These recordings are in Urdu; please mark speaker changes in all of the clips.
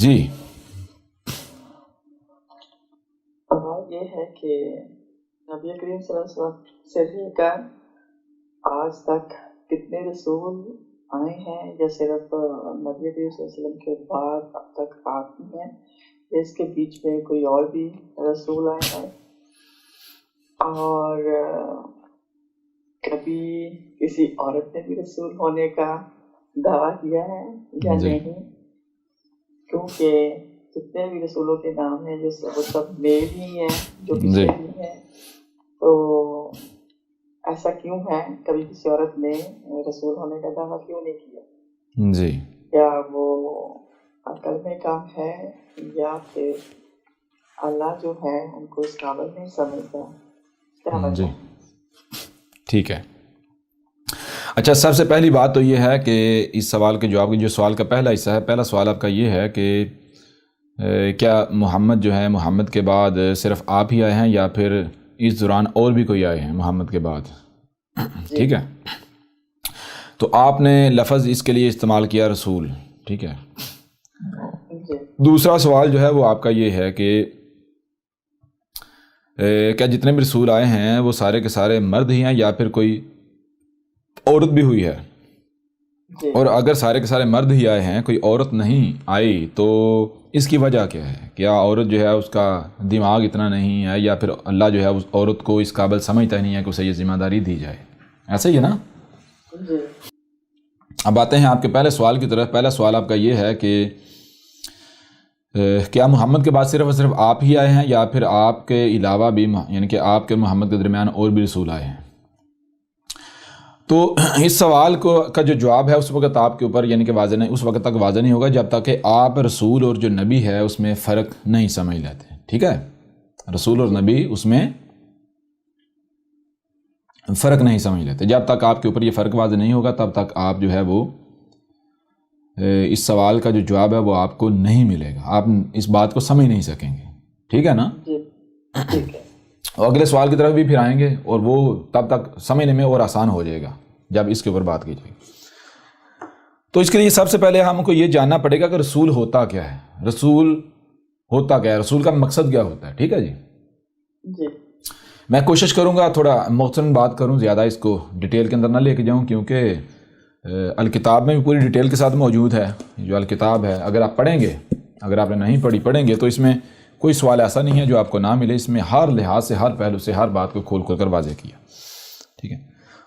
Speaker 1: جی
Speaker 2: سوال یہ ہے کہ نبی کریم صلی اللہ علیہ وسلم سے لے کر آج تک کتنے رسول آئے ہیں، یا صرف نبی کریم صلی اللہ علیہ وسلم کے بعد اب تک آتی ہیں، یا اس کے بیچ میں کوئی اور بھی رسول آئے ہیں، اور کبھی کسی عورت نے بھی رسول ہونے کا دعویٰ کیا ہے یا
Speaker 1: جی
Speaker 2: نہیں؟ کیونکہ جتنے بھی رسولوں کے نام ہیں وہ سب میل ہی ہیں جو
Speaker 1: جی
Speaker 2: پچھلے ہی ہیں، تو ایسا کیوں ہے؟ کبھی کسی عورت نے رسول ہونے کا دعویٰ کیوں نہیں کیا؟
Speaker 1: جی
Speaker 2: کیا وہ عقل میں کم ہے، یا پھر اللہ جو ہے ان کو اس قابل نہیں سمجھتا؟ کیا
Speaker 1: جی
Speaker 2: وجہ ہے؟
Speaker 1: ٹھیک ہے. اچھا، سب سے پہلی بات تو یہ ہے کہ اس سوال کے جواب جو سوال کا پہلا حصہ ہے، پہلا سوال آپ کا یہ ہے کہ کیا محمد جو ہے، محمد کے بعد صرف آپ ہی آئے ہیں یا پھر اس دوران اور بھی کوئی آئے ہیں محمد کے بعد؟ ٹھیک ہے، تو آپ نے لفظ اس کے لیے استعمال کیا رسول. ٹھیک ہے. دوسرا سوال جو ہے وہ آپ کا یہ ہے کہ کیا جتنے بھی رسول آئے ہیں وہ سارے کے سارے مرد ہی ہیں یا پھر کوئی عورت بھی ہوئی ہے؟ اور اگر سارے کے سارے مرد ہی آئے ہیں، کوئی عورت نہیں آئی، تو اس کی وجہ کیا ہے؟ کیا عورت جو ہے اس کا دماغ اتنا نہیں ہے، یا پھر اللہ جو ہے اس عورت کو اس قابل سمجھتا ہی نہیں ہے کہ اسے یہ ذمہ داری دی جائے؟ ایسا ہی ہے نا؟ اب آتے ہیں آپ کے پہلے سوال کی طرف. پہلا سوال آپ کا یہ ہے کہ کیا محمد کے بعد صرف اور صرف آپ ہی آئے ہیں یا پھر آپ کے علاوہ بھی، یعنی کہ آپ کے محمد کے درمیان اور بھی رسول آئے ہیں؟ تو اس سوال کا جو جواب ہے اس وقت آپ کے اوپر، یعنی کہ واضح نہیں، اس وقت تک واضح نہیں ہوگا جب تک کہ آپ رسول اور جو نبی ہے اس میں فرق نہیں سمجھ لیتے. ٹھیک ہے، رسول اور نبی اس میں فرق نہیں سمجھ لیتے. جب تک آپ کے اوپر یہ فرق واضح نہیں ہوگا تب تک آپ جو ہے وہ اس سوال کا جو جواب ہے وہ آپ کو نہیں ملے گا، آپ اس بات کو سمجھ نہیں سکیں گے. ٹھیک ہے نا؟ اور اگلے سوال کی طرف بھی پھر آئیں گے اور وہ تب تک سمجھنے میں اور آسان ہو جائے گا جب اس کے اوپر بات کی جائے گی. تو اس کے لیے سب سے پہلے ہم کو یہ جاننا پڑے گا کہ رسول ہوتا کیا ہے. رسول ہوتا کیا ہے، رسول کا مقصد کیا ہوتا ہے. ٹھیک ہے جی. میں کوشش کروں گا تھوڑا مختصراً بات کروں، زیادہ اس کو ڈیٹیل کے اندر نہ لے کے جاؤں، کیونکہ الکتاب میں بھی پوری ڈیٹیل کے ساتھ موجود ہے. جو الکتاب ہے اگر آپ پڑھیں گے، اگر آپ نے نہیں پڑھیں گے تو اس میں کوئی سوال ایسا نہیں ہے جو آپ کو نہ ملے. اس میں ہر لحاظ سے، ہر پہلو سے ہر بات کو کھول کر واضح کیا. ٹھیک ہے.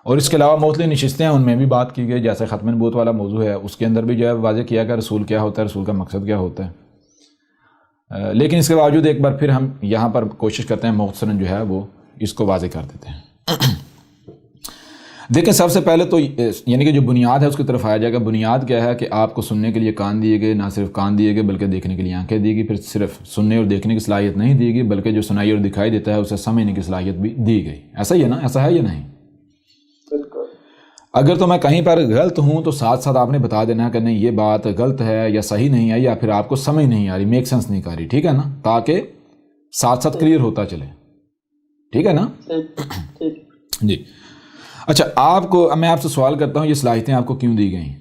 Speaker 1: اور اس کے علاوہ مختلف نشستیں ہیں، ان میں بھی بات کی گئی، جیسے ختم نبوت والا موضوع ہے اس کے اندر بھی جو ہے واضح کیا گیا رسول کیا ہوتا ہے، رسول کا مقصد کیا ہوتا ہے. لیکن اس کے باوجود ایک بار پھر ہم یہاں پر کوشش کرتے ہیں مختصراً جو ہے وہ اس کو واضح کر دیتے ہیں. دیکھیں، سب سے پہلے تو یعنی کہ جو بنیاد ہے اس کی طرف آیا جائے گا. بنیاد کیا ہے کہ آپ کو سننے کے لیے کان دیے گئے، نہ صرف کان دیے گئے بلکہ دیکھنے کے لیے آنکھیں دی گئی. پھر صرف سننے اور دیکھنے کی صلاحیت نہیں دی گئی بلکہ جو سنائی اور دکھائی دیتا ہے اسے سمجھنے کی صلاحیت بھی دی گئی. ایسا ہی ہے نا؟ ایسا ہے یا نہیں؟ اگر تو میں کہیں پر غلط ہوں تو ساتھ ساتھ آپ نے بتا دینا کہ نہیں یہ بات غلط ہے یا صحیح نہیں ہے، یا پھر آپ کو سمجھ نہیں آ رہی، میک سینس نہیں کر رہی. ٹھیک ہے نا؟ تاکہ ساتھ ساتھ کلیئر ہوتا چلے. ٹھیک ہے نا؟ جی. اچھا، میں آپ سے سوال کرتا ہوں، یہ صلاحیتیں آپ کو کیوں دی گئیں؟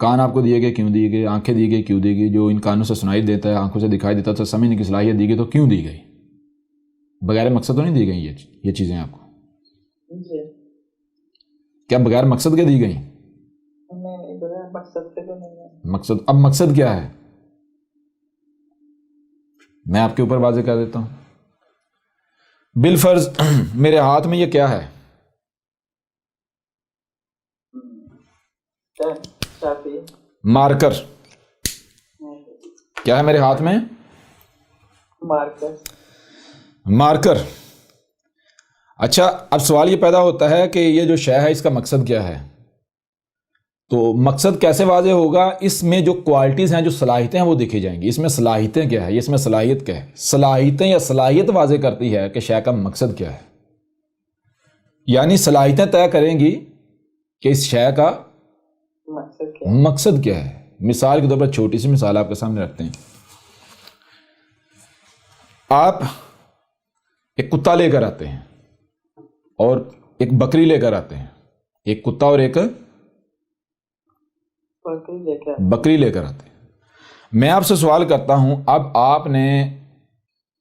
Speaker 1: کان آپ کو دیے گئے، کیوں دیے گئے؟ آنکھیں دی گئی، کیوں دی گئی؟ جو ان کانوں سے سنائی دیتا ہے، آنکھوں سے دکھائی دیتا ہے، تو سمجھنے کی صلاحیت دی گئی، تو کیوں دی گئی؟ بغیر مقصد تو نہیں دی گئی یہ چیزیں آپ کو؟ کیا بغیر مقصد کے دی گئیں؟ مقصد، اب مقصد کیا ہے میں آپ کے اوپر واضح کر دیتا ہوں. بالفرض میرے ہاتھ میں یہ کیا ہے؟ مارکر. کیا ہے میرے ہاتھ میں؟ مارکر. اچھا، اب سوال یہ پیدا ہوتا ہے کہ یہ جو شے ہے اس کا مقصد کیا ہے؟ تو مقصد کیسے واضح ہوگا؟ اس میں جو کوالٹیز ہیں، جو صلاحیتیں ہیں وہ دیکھی جائیں گی. اس میں صلاحیتیں کیا ہے، اس میں صلاحیت کیا ہے؟ صلاحیتیں یا صلاحیت واضح کرتی ہے کہ شے کا مقصد کیا ہے. یعنی صلاحیتیں طے کریں گی کہ اس شے کا مقصد کیا ہے. مثال کے طور پر چھوٹی سی مثال آپ کے سامنے رکھتے ہیں. آپ ایک کتا لے کر آتے ہیں اور ایک بکری لے کر آتے ہیں. ایک کتا اور ایک بکری لے کر آتے ہیں. میں آپ سے سوال کرتا ہوں، اب آپ نے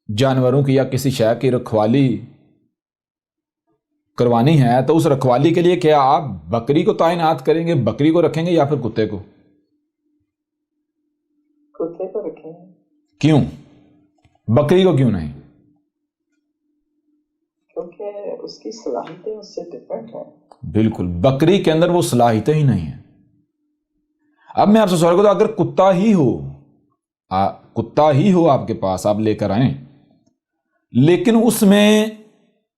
Speaker 1: جانوروں کی یا کسی شے کی رکھوالی کروانی ہے تو اس رکھوالی کے لیے کیا آپ بکری کو تعینات کریں گے، بکری کو رکھیں گے یا پھر کتے کو؟
Speaker 2: کتے کو رکھیں گے۔
Speaker 1: کیوں بکری کو کیوں نہیں؟
Speaker 2: کیونکہ اس کی صلاحیتیں اس سے ڈفرینٹ ہیں۔
Speaker 1: بالکل، بکری کے اندر وہ صلاحیتیں ہی نہیں ہیں۔ اب میں آپ سے سوال کرتا ہوں، اگر کتا ہی ہو آپ کے پاس، آپ لے کر آئیں، لیکن اس میں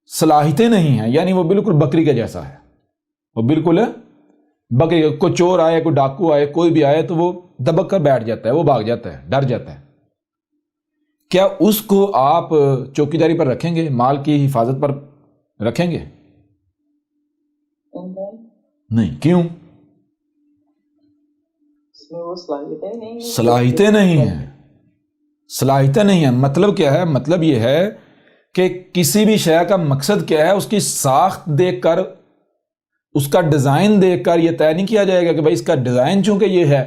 Speaker 1: صلاحیتیں نہیں ہیں، یعنی وہ بالکل بکری کے جیسا ہے، وہ بالکل بکری، کوئی چور آئے، کوئی ڈاکو آئے، کوئی بھی آئے تو وہ دبک کر بیٹھ جاتا ہے، وہ بھاگ جاتا ہے، ڈر جاتا ہے، کیا اس کو آپ چوکیداری پر رکھیں گے، مال کی حفاظت پر رکھیں گے؟ نہیں، کیوں؟
Speaker 2: اس میں وہ صلاحیتیں نہیں ہیں۔
Speaker 1: صلاحیتیں نہیں ہیں، مطلب کیا ہے؟ مطلب یہ ہے کہ کسی بھی شے کا مقصد کیا ہے، اس کی ساخت دیکھ کر، اس کا ڈیزائن دیکھ کر یہ طے نہیں کیا جائے گا کہ بھائی اس کا ڈیزائن چونکہ یہ ہے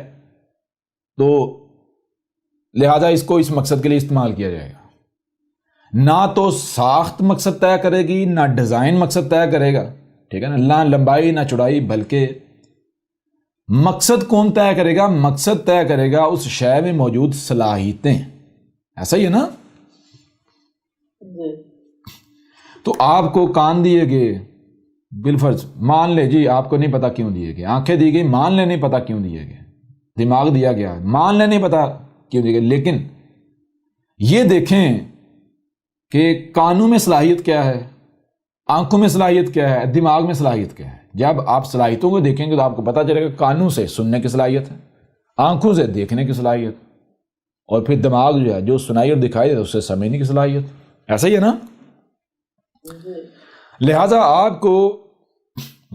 Speaker 1: تو لہذا اس کو اس مقصد کے لیے استعمال کیا جائے گا۔ نہ تو ساخت مقصد طے کرے گی، نہ ڈیزائن مقصد طے کرے گا، ٹھیک ہے نا، نہ لمبائی نہ چوڑائی، بلکہ مقصد کون طے کرے گا؟ مقصد طے کرے گا اس شے میں موجود صلاحیتیں، ایسا ہی ہے نا؟ تو آپ کو کان دیے گئے، بالفرض مان لے جی آپ کو نہیں پتا کیوں دیے گئے، آنکھیں دی گئی، مان لے نہیں پتا کیوں دیے گئے، دماغ دیا گیا، مان لے نہیں پتا کیوں دیے گئے، لیکن یہ دیکھیں کہ کانوں میں صلاحیت کیا ہے، آنکھوں میں صلاحیت کیا ہے، دماغ میں صلاحیت کیا ہے۔ جب آپ صلاحیتوں کو دیکھیں گے تو آپ کو پتا چلے گا کانوں سے سننے کی صلاحیت ہے، آنکھوں سے دیکھنے کی صلاحیت، اور پھر دماغ جو ہے جو سنائی اور دکھائی دے اس سے سمجھنے کی صلاحیت، ایسا ہی ہے نا؟ لہذا آپ کو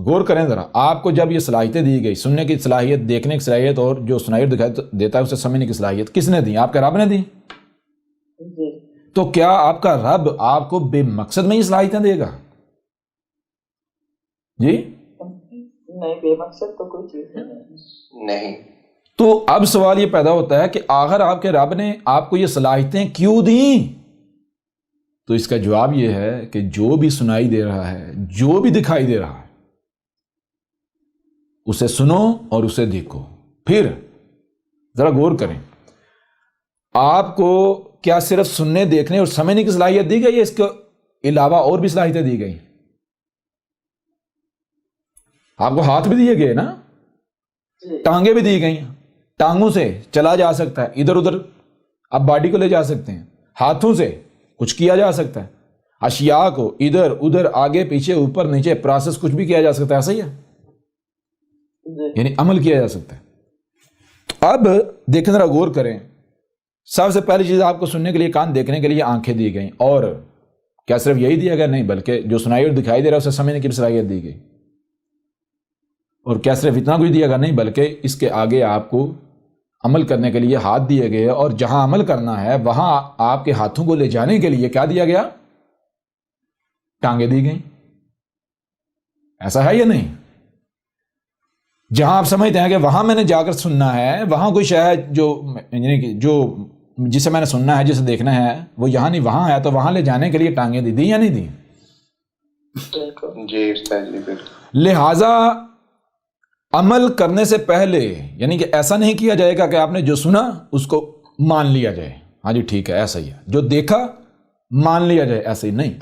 Speaker 1: غور کریں ذرا، آپ کو جب یہ صلاحیتیں دی گئی، سننے کی صلاحیت، دیکھنے کی صلاحیت اور جو سنائی اور دکھائی دیتا ہے اسے سمجھنے کی صلاحیت، کس نے دی؟ آپ کے رب نے دی۔ تو کیا آپ کا رب آپ کو بے مقصد میں ہی صلاحیتیں دے گا؟ جی
Speaker 2: نہیں، بے مقصد تو کوئی چیز نہیں۔
Speaker 1: تو اب سوال یہ پیدا ہوتا ہے کہ آخر آپ کے رب نے آپ کو یہ صلاحیتیں کیوں دیں؟ تو اس کا جواب یہ ہے کہ جو بھی سنائی دے رہا ہے، جو بھی دکھائی دے رہا ہے، اسے سنو اور اسے دیکھو۔ پھر ذرا غور کریں، آپ کو کیا صرف سننے، دیکھنے اور سمجھنے کی صلاحیت دی گئی ہے؟ اس کے علاوہ اور بھی صلاحیتیں دی گئی؟ آپ کو ہاتھ بھی دیے گئے نا، ٹانگیں بھی دی گئی، ٹانگوں سے چلا جا سکتا ہے، ادھر ادھر آپ باڈی کو لے جا سکتے ہیں، ہاتھوں سے کچھ کیا جا سکتا ہے، اشیاء کو ادھر ادھر آگے پیچھے اوپر نیچے پروسیس کچھ بھی کیا جا سکتا ہے، ایسا ہی ہے، یعنی عمل کیا جا سکتا ہے۔ تو اب دیکھیں ذرا غور کریں، سب سے پہلی چیز آپ کو سننے کے لیے کان، دیکھنے کے لیے آنکھیں دی گئیں، اور کیا صرف یہی دیا گیا؟ نہیں، بلکہ جو سنائی اور دکھائی دے رہا ہے اسے سمجھنے کی صلاحیت دی گئی، اور کیا صرف اتنا کچھ دیا گیا؟ نہیں، بلکہ اس کے آگے آپ کو عمل کرنے کے لیے ہاتھ دیے گئے، اور جہاں عمل کرنا ہے وہاں آپ کے ہاتھوں کو لے جانے کے لیے کیا دیا گیا؟ ٹانگیں دی گئیں، ایسا ہے یا نہیں؟ جہاں آپ سمجھتے ہیں کہ وہاں میں نے جا کر سننا ہے، وہاں کوئی شے جو جسے میں نے سننا ہے، جسے دیکھنا ہے، وہ یہاں نہیں وہاں ہے، تو وہاں لے جانے کے لیے ٹانگیں دی یا نہیں دی؟
Speaker 3: جی،
Speaker 1: لہذا عمل کرنے سے پہلے، یعنی کہ ایسا نہیں کیا جائے گا کہ آپ نے جو سنا اس کو مان لیا جائے، ہاں جی ٹھیک ہے ایسا ہی ہے، جو دیکھا مان لیا جائے، ایسا ہی نہیں،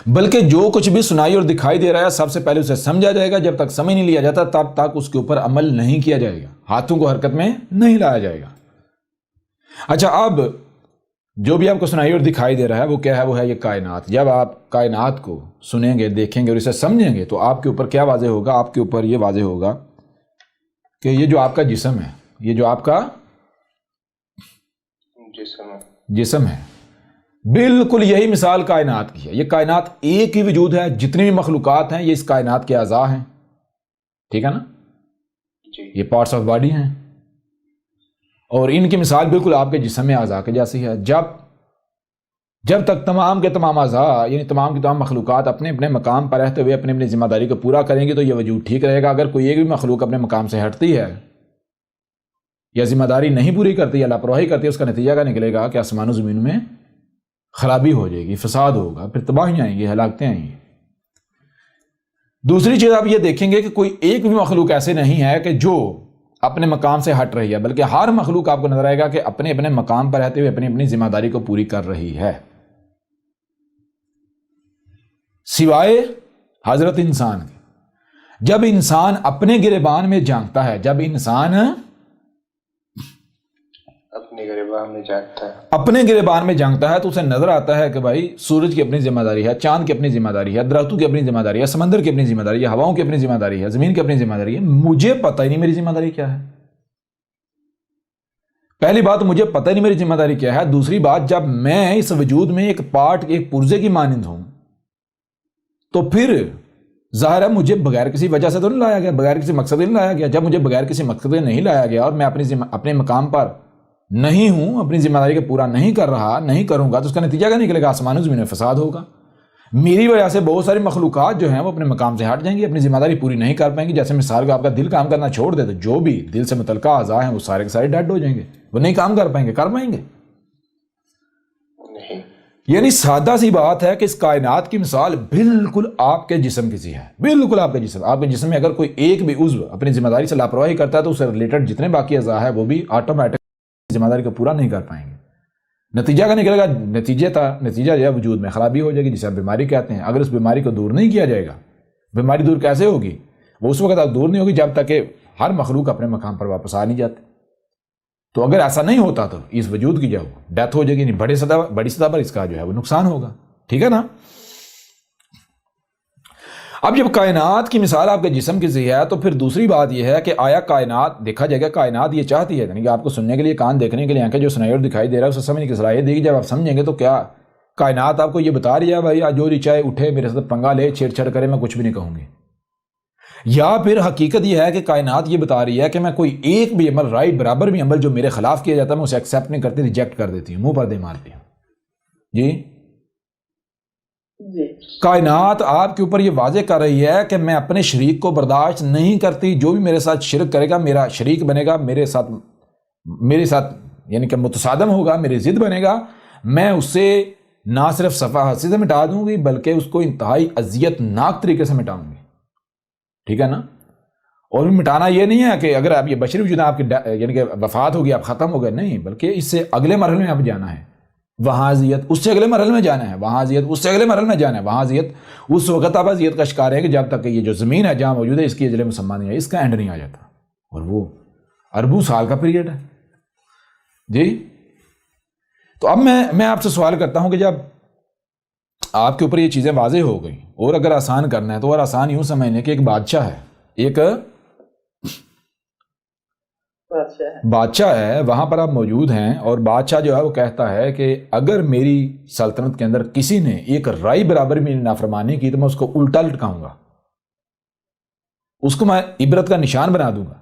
Speaker 1: بلکہ جو کچھ بھی سنائی اور دکھائی دے رہا ہے سب سے پہلے اسے سمجھا جائے گا۔ جب تک سمجھ نہیں لیا جاتا تب تک اس کے اوپر عمل نہیں کیا جائے گا، ہاتھوں کو حرکت میں نہیں لایا جائے گا۔ اچھا، اب جو بھی آپ کو سنائی اور دکھائی دے رہا ہے وہ کیا ہے؟ وہ ہے یہ کائنات۔ جب آپ کائنات کو سنیں گے، دیکھیں گے اور اسے سمجھیں گے تو آپ کے اوپر کیا واضح ہوگا؟ آپ کے اوپر یہ واضح ہوگا کہ یہ جو آپ کا جسم ہے، یہ جو آپ کا جسم ہے، بالکل یہی مثال کائنات کی ہے۔ یہ کائنات ایک ہی وجود ہے، جتنی بھی مخلوقات ہیں یہ اس کائنات کے اعضاء ہیں، ٹھیک ہے نا؟ یہ پارٹس آف باڈی ہیں، اور ان کی مثال بالکل آپ کے جسم میں اعضاء کے جیسی ہے۔ جب تک تمام کے تمام اعضاء، یعنی تمام کی تمام مخلوقات اپنے اپنے مقام پر رہتے ہوئے اپنی اپنی ذمہ داری کو پورا کریں گے تو یہ وجود ٹھیک رہے گا۔ اگر کوئی ایک بھی مخلوق اپنے مقام سے ہٹتی ہے یا ذمہ داری نہیں پوری کرتی یا لاپرواہی کرتی ہے، اس کا نتیجہ کیا نکلے گا کہ آسمان و زمین میں خرابی ہو جائے گی، فساد ہوگا، پھر تباہیاں آئیں گی، ہلاکتیں آئیں گی۔ دوسری چیز آپ یہ دیکھیں گے کہ کوئی ایک بھی مخلوق ایسے نہیں ہے کہ جو اپنے مقام سے ہٹ رہی ہے، بلکہ ہر مخلوق آپ کو نظر آئے گا کہ اپنے اپنے مقام پر رہتے ہوئے اپنی اپنی ذمہ داری کو پوری کر رہی ہے، سوائے حضرت انسان کے۔ جب انسان اپنے گریبان میں جھانکتا ہے، جب انسان اپنے گریبان میں جھانکتا ہے تو اسے نظر آتا ہے کہ بھائی سورج کی اپنی ذمہ داری ہے، چاند کی اپنی ذمہ داری ہے، درختوں کی اپنی ذمہ داری ہے، سمندر کی اپنی ذمہ داری ہے، ہواؤں کی اپنی ذمہ داری ہے، زمین کی اپنی ذمہ داری ہے، مجھے پتہ ہی نہیں میری ذمہ داری کیا ہے۔ پہلی بات مجھے پتہ ہی نہیں میری ذمہ داری کیا ہے، دوسری بات جب میں اس وجود میں ایک پارٹ، ایک پرزے کی مانند ہوں تو پھر ظاہر ہے مجھے بغیر کسی وجہ سے تو نہیں لایا گیا، بغیر کسی مقصد نہیں لایا گیا۔ جب مجھے بغیر کسی مقصد نہیں لایا گیا اور میں اپنے مقام پر نہیں ہوں، اپنی ذمہ داری کو پورا نہیں کر رہا، نہیں کروں گا، تو اس کا نتیجہ کیا نکلے گا؟ آسمان و زمین میں فساد ہوگا۔ میری وجہ سے بہت ساری مخلوقات جو ہیں وہ اپنے مقام سے ہٹ جائیں گی، اپنی ذمہ داری پوری نہیں کر پائیں گی۔ جیسے مثال کو آپ کا دل کام کرنا چھوڑ دے تو جو بھی دل سے متعلقہ اعضاء ہیں وہ سارے کے سارے ڈیڈ ہو جائیں گے، وہ نہیں کام کر پائیں گے۔ کر پائیں گے؟ یعنی سادہ سی بات ہے کہ اس کائنات کی مثال بالکل آپ کے جسم کی سی ہے، بالکل آپ کے جسم۔ آپ کے جسم میں اگر کوئی ایک بھی عضو اپنی ذمہ داری سے لاپرواہی کرتا ہے تو اس سے ریلیٹڈ جتنے باقی اعضاء ہیں وہ بھی آٹومیٹک ذمہ داری کو پورا نہیں کر پائیں گے۔ نتیجہ کا نکلے گا، نتیجہ جو ہے وجود میں خرابی ہو جائے گی، جسے آپ بیماری کہتے ہیں۔ اگر اس بیماری کو دور نہیں کیا جائے گا، بیماری دور کیسے ہوگی؟ وہ اس وقت تک دور نہیں ہوگی جب تک کہ ہر مخلوق اپنے مقام پر واپس آ نہیں جاتے۔ تو اگر ایسا نہیں ہوتا تو اس وجود کی جو ڈیتھ ہو جائے گی، بڑی سطح پر اس کا جو ہے وہ نقصان ہوگا، ٹھیک ہے نا؟ اب جب کائنات کی مثال آپ کے جسم کی سی ہے تو پھر دوسری بات یہ ہے کہ آیا کائنات دیکھا جائے گا، کائنات یہ چاہتی ہے یعنی کہ آپ کو سننے کے لیے کان، دیکھنے کے لیے آنکھیں، جو سنائی اور دکھائی دے رہا ہے اسے سمجھنے کی صلاحیت دے گی۔ جب آپ سمجھیں گے تو کیا کائنات آپ کو یہ بتا رہی ہے بھائی آج جو چاہے اٹھے میرے ساتھ پنگا لے، چھیڑ چھاڑ کرے، میں کچھ بھی نہیں کہوں گی؟ یا پھر حقیقت یہ ہے کہ کائنات یہ بتا رہی ہے کہ میں کوئی ایک بھی عمل، رائٹ برابر بھی عمل جو میرے خلاف کیا جاتا ہے میں اسے ایکسیپٹ نہیں کرتی، ریجیکٹ کر دیتی ہوں، منہ پر دے مارتی ہوں؟ جی کائنات آپ کے اوپر یہ واضح کر رہی ہے کہ میں اپنے شریک کو برداشت نہیں کرتی، جو بھی میرے ساتھ شرک کرے گا، میرا شریک بنے گا، میرے ساتھ یعنی کہ متصادم ہوگا، میری ضد بنے گا، میں اسے نہ صرف صفحہ ہستی سے مٹا دوں گی بلکہ اس کو انتہائی اذیت ناک طریقے سے مٹاؤں گی، ٹھیک ہے نا؟ اور مٹانا یہ نہیں ہے کہ اگر آپ یہ بشری وجود آپ کی یعنی کہ وفات ہوگی آپ ختم ہو گئے، نہیں، بلکہ اس سے اگلے مرحلے میں آپ جانا ہے، وہاں اذیت، اس سے اگلے مرحلے میں جانا ہے، وہاں اذیت، اس سے اگلے مرحلے میں جانا ہے، وہاں اذیت۔ اس وقت آپ اذیت کا شکار ہے کہ جب تک کہ یہ جو زمین ہے جہاں موجود ہے اس کی اجل مسمى نہیں ہے، اس کا اینڈ نہیں آ جاتا، اور وہ اربوں سال کا پیریڈ ہے۔ جی تو اب میں آپ سے سوال کرتا ہوں کہ جب آپ کے اوپر یہ چیزیں واضح ہو گئی اور اگر آسان کرنا ہے تو اور آسان یوں سمجھنے کہ ایک بادشاہ ہے، ایک بادشاہ ہے، وہاں پر آپ موجود ہیں اور بادشاہ جو ہے وہ کہتا ہے کہ اگر میری سلطنت کے اندر کسی نے ایک رائی برابر بھی نافرمانی کی تو میں اس کو الٹا لٹکاؤں گا، اس کو میں عبرت کا نشان بنا دوں گا۔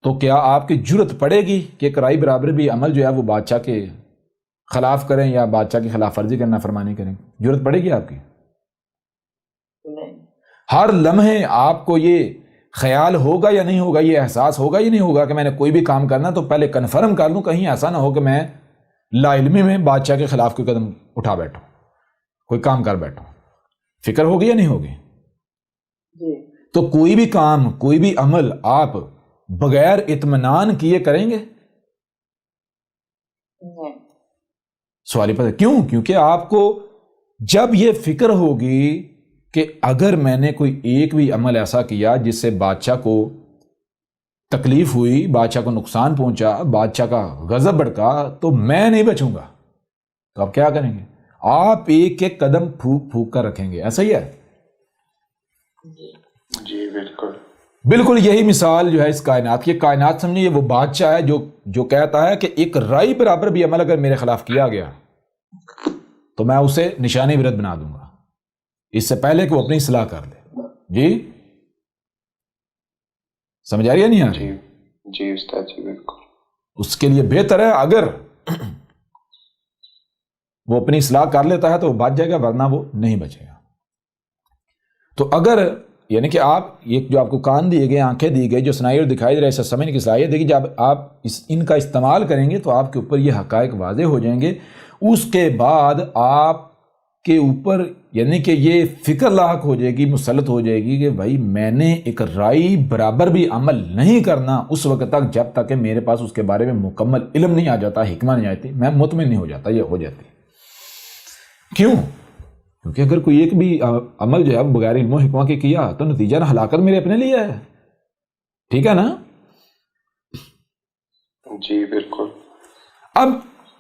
Speaker 1: تو کیا آپ کی جرت پڑے گی کہ ایک رائی برابر بھی عمل جو ہے وہ بادشاہ کے خلاف کریں یا بادشاہ کی خلاف ورزی کرنا، نافرمانی کریں؟ جرت پڑے گی آپ کی؟ ہر لمحے آپ کو یہ خیال ہوگا یا نہیں ہوگا، یہ احساس ہوگا یا نہیں ہوگا کہ میں نے کوئی بھی کام کرنا تو پہلے کنفرم کر لوں، کہیں ایسا نہ ہو کہ میں لا علمی میں بادشاہ کے خلاف کوئی قدم اٹھا بیٹھوں، کوئی کام کر بیٹھوں۔ فکر ہوگی یا نہیں ہوگی؟ تو کوئی بھی کام، کوئی بھی عمل آپ بغیر اطمینان کیے کریں گے؟ سوالی پتہ کیوں؟ کیونکہ آپ کو جب یہ فکر ہوگی کہ اگر میں نے کوئی ایک بھی عمل ایسا کیا جس سے بادشاہ کو تکلیف ہوئی، بادشاہ کو نقصان پہنچا، بادشاہ کا غضب بھڑکا، تو میں نہیں بچوں گا، تو آپ کیا کریں گے؟ آپ ایک ایک قدم پھونک پھونک کر رکھیں گے۔ ایسا ہی ہے؟
Speaker 3: جی بالکل
Speaker 1: بالکل یہی مثال جو ہے اس کائنات کی۔ کائنات سمجھیے وہ بادشاہ ہے جو کہتا ہے کہ ایک رائی برابر بھی عمل اگر میرے خلاف کیا گیا تو میں اسے نشان عبرت بنا دوں گا، اس سے پہلے کہ وہ اپنی اصلاح کر لے۔ جی سمجھ آ رہی ہے نہیں آ رہی؟
Speaker 3: جی استاد جی بالکل۔
Speaker 1: اس کے لیے بہتر ہے اگر وہ اپنی اصلاح کر لیتا ہے تو وہ بچ جائے گا، ورنہ وہ نہیں بچے گا۔ تو اگر یعنی کہ آپ یہ جو آپ کو کان دیے گئے، آنکھیں دی گئی، جو سنائی اور دکھائی دے رہے ہیں، سمجھنے کی صلاحیت دیکھیے، جب آپ ان کا استعمال کریں گے تو آپ کے اوپر یہ حقائق واضح ہو جائیں گے. اس کے بعد آپ کے اوپر یعنی کہ یہ فکر لاحق ہو جائے گی، مسلط ہو جائے گی کہ بھائی میں نے ایک رائی برابر بھی عمل نہیں کرنا اس وقت تک جب تک کہ میرے پاس اس کے بارے میں مکمل علم نہیں آ جاتا، حکمت نہیں آتی، میں مطمئن نہیں ہو جاتا. یہ ہو جاتی کیوں؟ کیونکہ اگر کوئی ایک بھی عمل جو ہے بغیر علم و حکمت کے کیا تو نتیجہ نہ ہلاکت میرے اپنے لیے ہے. ٹھیک ہے نا؟
Speaker 3: جی بالکل.
Speaker 1: اب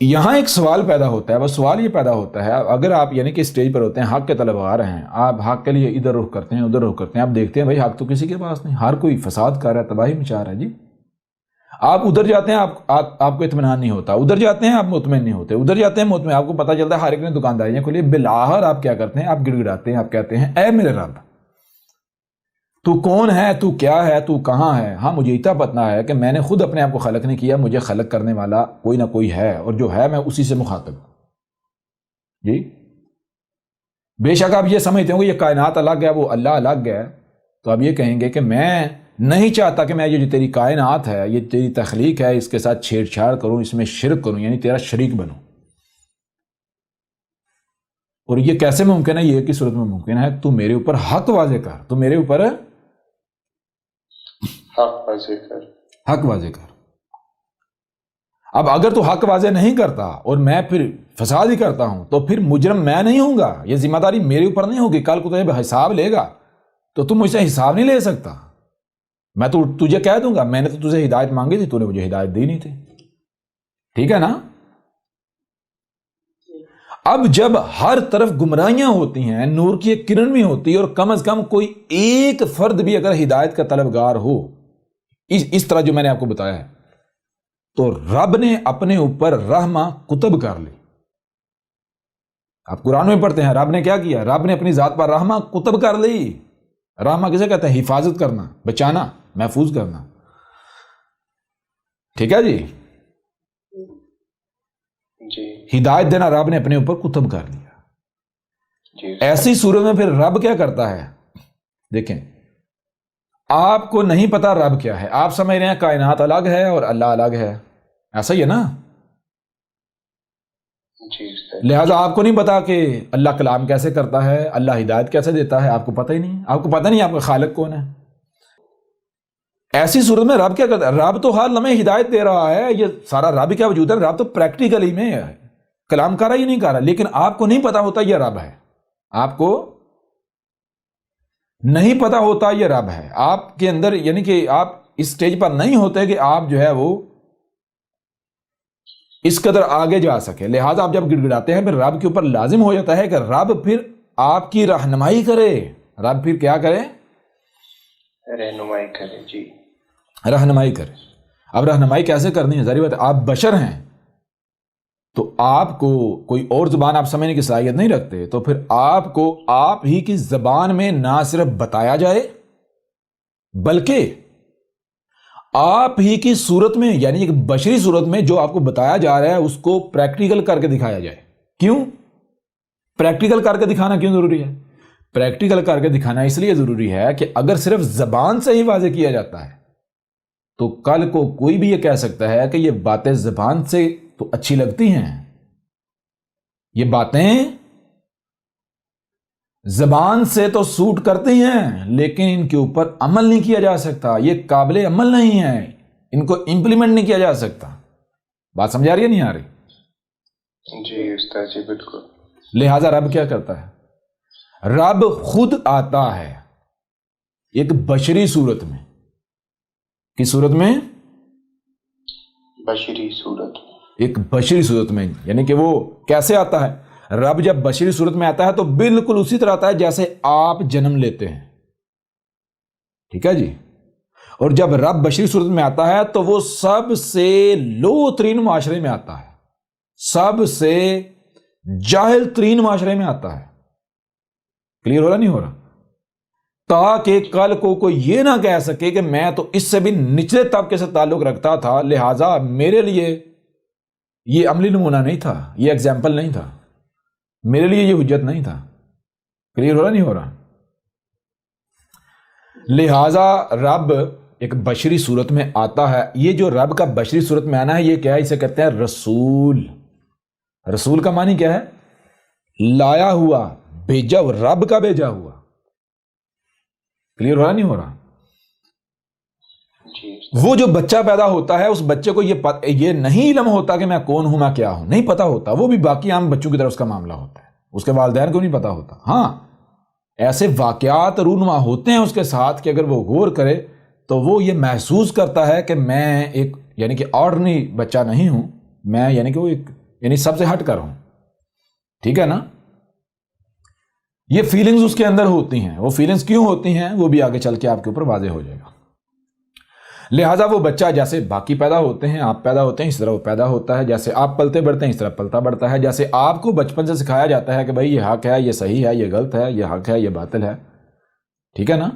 Speaker 1: یہاں ایک سوال پیدا ہوتا ہے، بس سوال یہ پیدا ہوتا ہے، اگر آپ یعنی کہ اسٹیج پر ہوتے ہیں، حق کے طلبگار ہیں، آپ حق کے لیے ادھر رخ کرتے ہیں ادھر رخ کرتے ہیں، آپ دیکھتے ہیں بھائی حق تو کسی کے پاس نہیں، ہر کوئی فساد کر رہا ہے، تباہی مچا رہا ہے. جی آپ ادھر جاتے ہیں، آپ کو اطمینان نہیں ہوتا، ادھر جاتے ہیں آپ مطمئن نہیں ہوتے، ادھر جاتے ہیں مطمئن، آپ کو پتہ چلتا ہے ہر ایک نے دکانداریاں کھولی، بالآخر آپ کیا کرتے ہیں؟ آپ گڑ گڑاتے ہیں، آپ کہتے ہیں اے میرے رب تو کون ہے، تو کیا ہے، تو کہاں ہے؟ ہاں مجھے اتنا پتنا ہے کہ میں نے خود اپنے آپ کو خلق نہیں کیا، مجھے خلق کرنے والا کوئی نہ کوئی ہے، اور جو ہے میں اسی سے مخاطب ہوں. جی بے شک آپ یہ سمجھتے ہوں کہ یہ کائنات الگ ہے، وہ اللہ الگ ہے، تو آپ یہ کہیں گے کہ میں نہیں چاہتا کہ میں یہ جو تیری کائنات ہے، یہ تیری تخلیق ہے، اس کے ساتھ چھیڑ چھاڑ کروں، اس میں شرک کروں، یعنی تیرا شریک بنوں. اور یہ کیسے ممکن ہے؟ یہ کی صورت میں ممکن ہے تو میرے اوپر حق واضح کر، تو میرے اوپر
Speaker 3: حق واضح کر،
Speaker 1: حق واضح کر. اب اگر تو حق واضح نہیں کرتا اور میں پھر فساد ہی کرتا ہوں تو پھر مجرم میں نہیں ہوں گا، یہ ذمہ داری میرے اوپر نہیں ہوگی. کل کو تجھے حساب لے گا تو تم مجھ سے حساب نہیں لے سکتا. میں تو تجھے کہہ دوں گا میں نے تو تجھے ہدایت مانگی تھی، تو نے مجھے ہدایت دی نہیں تھی. ٹھیک ہے نا؟ اب جب ہر طرف گمراہیاں ہوتی ہیں، نور کی ایک کرن بھی ہوتی ہے، اور کم از کم کوئی ایک فرد بھی اگر ہدایت کا طلبگار ہو اس طرح جو میں نے آپ کو بتایا ہے، تو رب نے اپنے اوپر رحمہ کتب کر لی. آپ قرآن میں پڑھتے ہیں رب نے کیا کیا؟ رب نے اپنی ذات پر رحمہ کتب کر لی. رحمہ کسے کہتے ہیں؟ حفاظت کرنا، بچانا، محفوظ کرنا. ٹھیک ہے جی؟
Speaker 3: جی
Speaker 1: ہدایت دینا رب نے اپنے اوپر کتب کر لیا.
Speaker 3: جی.
Speaker 1: ایسی صورت میں پھر رب کیا کرتا ہے؟ دیکھیں آپ کو نہیں پتا رب کیا ہے، آپ سمجھ رہے ہیں کائنات الگ ہے اور اللہ الگ ہے، ایسا ہی ہے نا؟
Speaker 3: جی
Speaker 1: لہٰذا آپ کو نہیں پتا کہ اللہ کلام کیسے کرتا ہے، اللہ ہدایت کیسے دیتا ہے، آپ کو پتہ ہی نہیں. آپ کو پتہ نہیں آپ کا خالق کون ہے. ایسی صورت میں رب کیا کرتا ہے؟ رب تو ہر لمحے ہدایت دے رہا ہے، یہ سارا رب کیا وجود ہے، رب تو پریکٹیکلی میں ہے، کلام کر رہا ہی نہیں کر رہا، لیکن آپ کو نہیں پتا ہوتا یہ رب ہے. آپ کو نہیں پتا ہوتا یہ رب ہے. آپ کے اندر یعنی کہ آپ اس سٹیج پر نہیں ہوتے کہ آپ جو ہے وہ اس قدر آگے جا سکے. لہٰذا آپ جب گڑ گڑاتے ہیں پھر رب کے اوپر لازم ہو جاتا ہے کہ رب پھر آپ کی رہنمائی کرے. رب پھر کیا کرے؟
Speaker 3: رہنمائی کرے. جی
Speaker 1: رہنمائی کرے. اب رہنمائی کیسے کرنی ہے؟ ظاہر بات ہے آپ بشر ہیں تو آپ کو کوئی اور زبان آپ سمجھنے کی صلاحیت نہیں رکھتے، تو پھر آپ کو آپ ہی کی زبان میں نہ صرف بتایا جائے بلکہ آپ ہی کی صورت میں، یعنی ایک بشری صورت میں جو آپ کو بتایا جا رہا ہے اس کو پریکٹیکل کر کے دکھایا جائے. کیوں پریکٹیکل کر کے دکھانا کیوں ضروری ہے؟ پریکٹیکل کر کے دکھانا اس لیے ضروری ہے کہ اگر صرف زبان سے ہی واضح کیا جاتا ہے تو کل کو کوئی بھی یہ کہہ سکتا ہے کہ یہ باتیں زبان سے تو اچھی لگتی ہیں، یہ باتیں زبان سے تو سوٹ کرتی ہیں لیکن ان کے اوپر عمل نہیں کیا جا سکتا، یہ قابل عمل نہیں ہے، ان کو امپلیمنٹ نہیں کیا جا سکتا. بات سمجھ آ رہی ہے نہیں آ رہی؟
Speaker 3: جی استاد جی بالکل.
Speaker 1: لہذا رب کیا کرتا ہے؟ رب خود آتا ہے ایک بشری صورت میں. کس صورت میں؟
Speaker 3: بشری صورت.
Speaker 1: ایک بشری صورت میں. یعنی کہ وہ کیسے آتا ہے؟ رب جب بشری صورت میں آتا ہے تو بالکل اسی طرح آتا ہے جیسے آپ جنم لیتے ہیں. ٹھیک ہے جی؟ اور جب رب بشری صورت میں آتا ہے تو وہ سب سے لو ترین معاشرے میں آتا ہے، سب سے جاہل ترین معاشرے میں آتا ہے. کلیئر ہو رہا نہیں ہو رہا؟ تاکہ کل کو کوئی یہ نہ کہہ سکے کہ میں تو اس سے بھی نچلے طبقے سے تعلق رکھتا تھا، لہٰذا میرے لیے یہ عملی نمونہ نہیں تھا، یہ ایگزامپل نہیں تھا، میرے لیے یہ حجت نہیں تھا. کلیئر ہو رہا نہیں ہو رہا؟ لہٰذا رب ایک بشری صورت میں آتا ہے. یہ جو رب کا بشری صورت میں آنا ہے یہ کیا ہے؟ اسے کہتے ہیں رسول. رسول کا معنی کیا ہے؟ لایا ہوا، بھیجا ہوا، رب کا بھیجا ہوا. کلیئر ہو رہا نہیں ہو رہا؟
Speaker 3: جی
Speaker 1: وہ جو بچہ پیدا ہوتا ہے اس بچے کو یہ نہیں علم ہوتا کہ میں کون ہوں، میں کیا ہوں، نہیں پتا ہوتا. وہ بھی باقی عام بچوں کی طرح اس کا معاملہ ہوتا ہے، اس کے والدین کو نہیں پتا ہوتا. ہاں ایسے واقعات رونما ہوتے ہیں اس کے ساتھ کہ اگر وہ غور کرے تو وہ یہ محسوس کرتا ہے کہ میں ایک یعنی کہ آرڈنری بچہ نہیں ہوں، میں یعنی کہ وہ ایک یعنی سب سے ہٹ کر ہوں. ٹھیک ہے نا؟ یہ فیلنگز اس کے اندر ہوتی ہیں. وہ فیلنگز کیوں ہوتی ہیں وہ بھی آگے چل کے آپ کے اوپر واضح ہو جائے گا. لہٰذا وہ بچہ جیسے باقی پیدا ہوتے ہیں، آپ پیدا ہوتے ہیں، اس طرح وہ پیدا ہوتا ہے. جیسے آپ پلتے بڑھتے ہیں اس طرح پلتا بڑھتا ہے. جیسے آپ کو بچپن سے سکھایا جاتا ہے کہ بھائی یہ حق ہے، یہ صحیح ہے، یہ غلط ہے، یہ حق ہے، یہ باطل ہے. ٹھیک ہے نا؟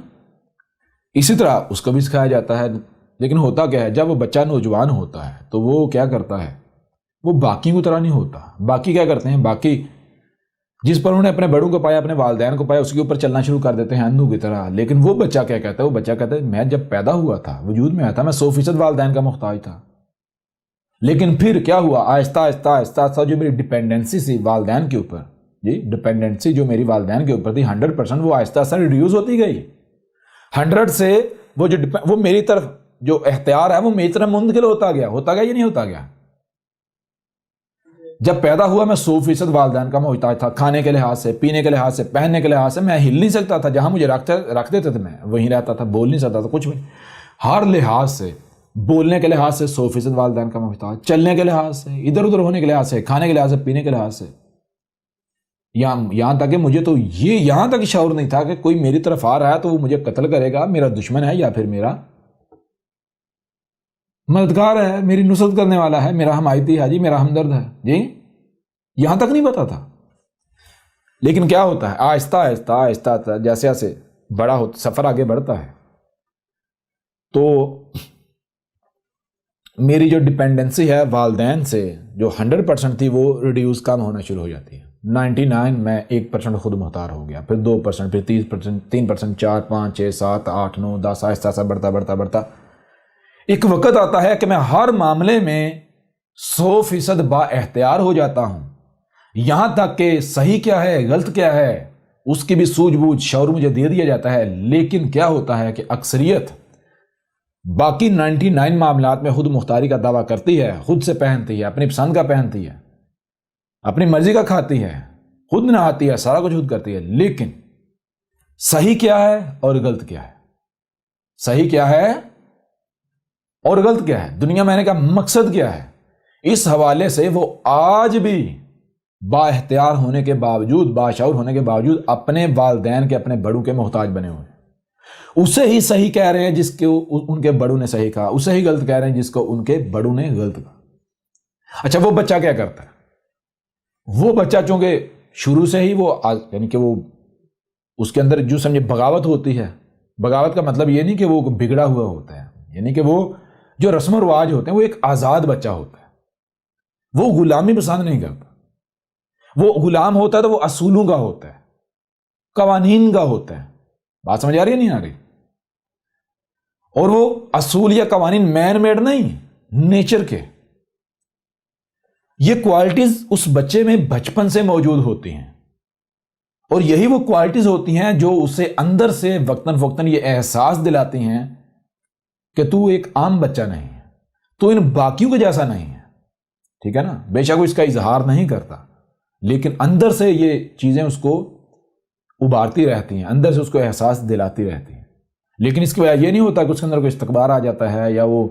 Speaker 1: اسی طرح اس کو بھی سکھایا جاتا ہے. لیکن ہوتا کیا ہے؟ جب وہ بچہ نوجوان ہوتا ہے تو وہ کیا کرتا ہے؟ وہ باقی کی طرح نہیں ہوتا. باقی کیا کرتے ہیں؟ باقی جس پر انہوں نے اپنے بڑوں کو پایا، اپنے والدین کو پایا، اس کے اوپر چلنا شروع کر دیتے ہیں اندھوں کی طرح. لیکن وہ بچہ کیا کہتا ہے؟ وہ بچہ کہتا ہے میں جب پیدا ہوا تھا، وجود میں آیا تھا، میں 100% والدین کا محتاج تھا. لیکن پھر کیا ہوا؟ آہستہ آہستہ آہستہ آہستہ جو میری ڈپینڈنسی تھی والدین کے اوپر، جی ڈپینڈنسی جو میری والدین کے اوپر تھی 100%، وہ آہستہ آہستہ ریڈیوز ہوتی گئی. 100 سے وہ میری طرف جو اختیار ہے وہ میری طرف منتقل ہوتا گیا یا نہیں ہوتا گیا؟ جب پیدا ہوا میں 100% والدین کا محتاج تھا، کھانے کے لحاظ سے، پینے کے لحاظ سے، پہننے کے لحاظ سے. میں ہل نہیں سکتا تھا، جہاں مجھے رکھ دیتے تھے میں وہیں رہتا تھا، بول نہیں سکتا تھا کچھ بھی. ہر لحاظ سے، بولنے کے لحاظ سے 100% والدین کا محتاج، چلنے کے لحاظ سے، ادھر ادھر ہونے کے لحاظ سے، کھانے کے لحاظ سے، پینے کے لحاظ سے. یہاں تک کہ مجھے تو یہاں تک شعور نہیں تھا کہ کوئی میری طرف آ رہا ہے تو وہ مجھے قتل کرے گا، میرا دشمن ہے یا پھر میرا مددگار ہے، میری نصرت کرنے والا ہے، میرا حمایتی ہے، جی میرا ہمدرد ہے. جی یہاں تک نہیں پتا تھا. لیکن کیا ہوتا ہے؟ آہستہ آہستہ آہستہ آہستہ جیسے جیسے بڑا ہوتا سفر آگے بڑھتا ہے تو میری جو ڈپینڈنسی ہے والدین سے جو 100% تھی وہ ریڈیوز کم ہونا شروع ہو جاتی ہے. 99 میں 1% خود مختار ہو گیا، پھر 2%، پھر 30%، 3%، 4، 5، 6، 7، 8، 9، 10، آہستہ آہستہ بڑھتا بڑھتا بڑھتا ایک وقت آتا ہے کہ میں ہر معاملے میں 100% با اختیار ہو جاتا ہوں. یہاں تک کہ صحیح کیا ہے، غلط کیا ہے، اس کی بھی سوجھ بوجھ شعور مجھے دے دیا جاتا ہے. لیکن کیا ہوتا ہے کہ اکثریت باقی 99 معاملات میں خود مختاری کا دعویٰ کرتی ہے، خود سے پہنتی ہے، اپنی پسند کا پہنتی ہے، اپنی مرضی کا کھاتی ہے، خود نہاتی ہے، سارا کچھ خود کرتی ہے. لیکن صحیح کیا ہے اور غلط کیا ہے، صحیح کیا ہے اور غلط کیا ہے، دنیا میں آنے کا مقصد کیا ہے، اس حوالے سے وہ آج بھی با اختیار ہونے کے باوجود، باشعور ہونے کے باوجود اپنے والدین کے، اپنے بڑوں کے محتاج بنے ہوئے ہیں. اسے ہی صحیح کہہ رہے ہیں جس کو ان کے بڑوں نے صحیح کہا، اسے ہی غلط کہہ رہے ہیں جس کو ان کے بڑوں نے غلط کہا. اچھا وہ بچہ کیا کرتا ہے؟ وہ بچہ چونکہ شروع سے ہی وہ یعنی کہ وہ اس کے اندر جو سمجھے بغاوت ہوتی ہے. بغاوت کا مطلب یہ نہیں کہ وہ بگڑا ہوا ہوتا ہے، یعنی کہ وہ جو رسم و رواج ہوتے ہیں، وہ ایک آزاد بچہ ہوتا ہے. وہ غلامی پسند نہیں کرتا. وہ غلام ہوتا ہے تو وہ اصولوں کا ہوتا ہے، قوانین کا ہوتا ہے. بات سمجھ آ رہی ہے نہیں آ رہی؟ اور وہ اصول یا قوانین مین میڈ نہیں، نیچر کے. یہ کوالٹیز اس بچے میں بچپن سے موجود ہوتی ہیں اور یہی وہ کوالٹیز ہوتی ہیں جو اسے اندر سے وقتاً فوقتاً یہ احساس دلاتی ہیں کہ تو ایک عام بچہ نہیں ہے، تو ان باقیوں کے جیسا نہیں ہے. ٹھیک ہے نا؟ بے شک وہ اس کا اظہار نہیں کرتا لیکن اندر سے یہ چیزیں اس کو ابھارتی رہتی ہیں، اندر سے اس کو احساس دلاتی رہتی ہیں. لیکن اس کی وجہ یہ نہیں ہوتا کہ اس کے اندر کوئی استکبار آ جاتا ہے یا وہ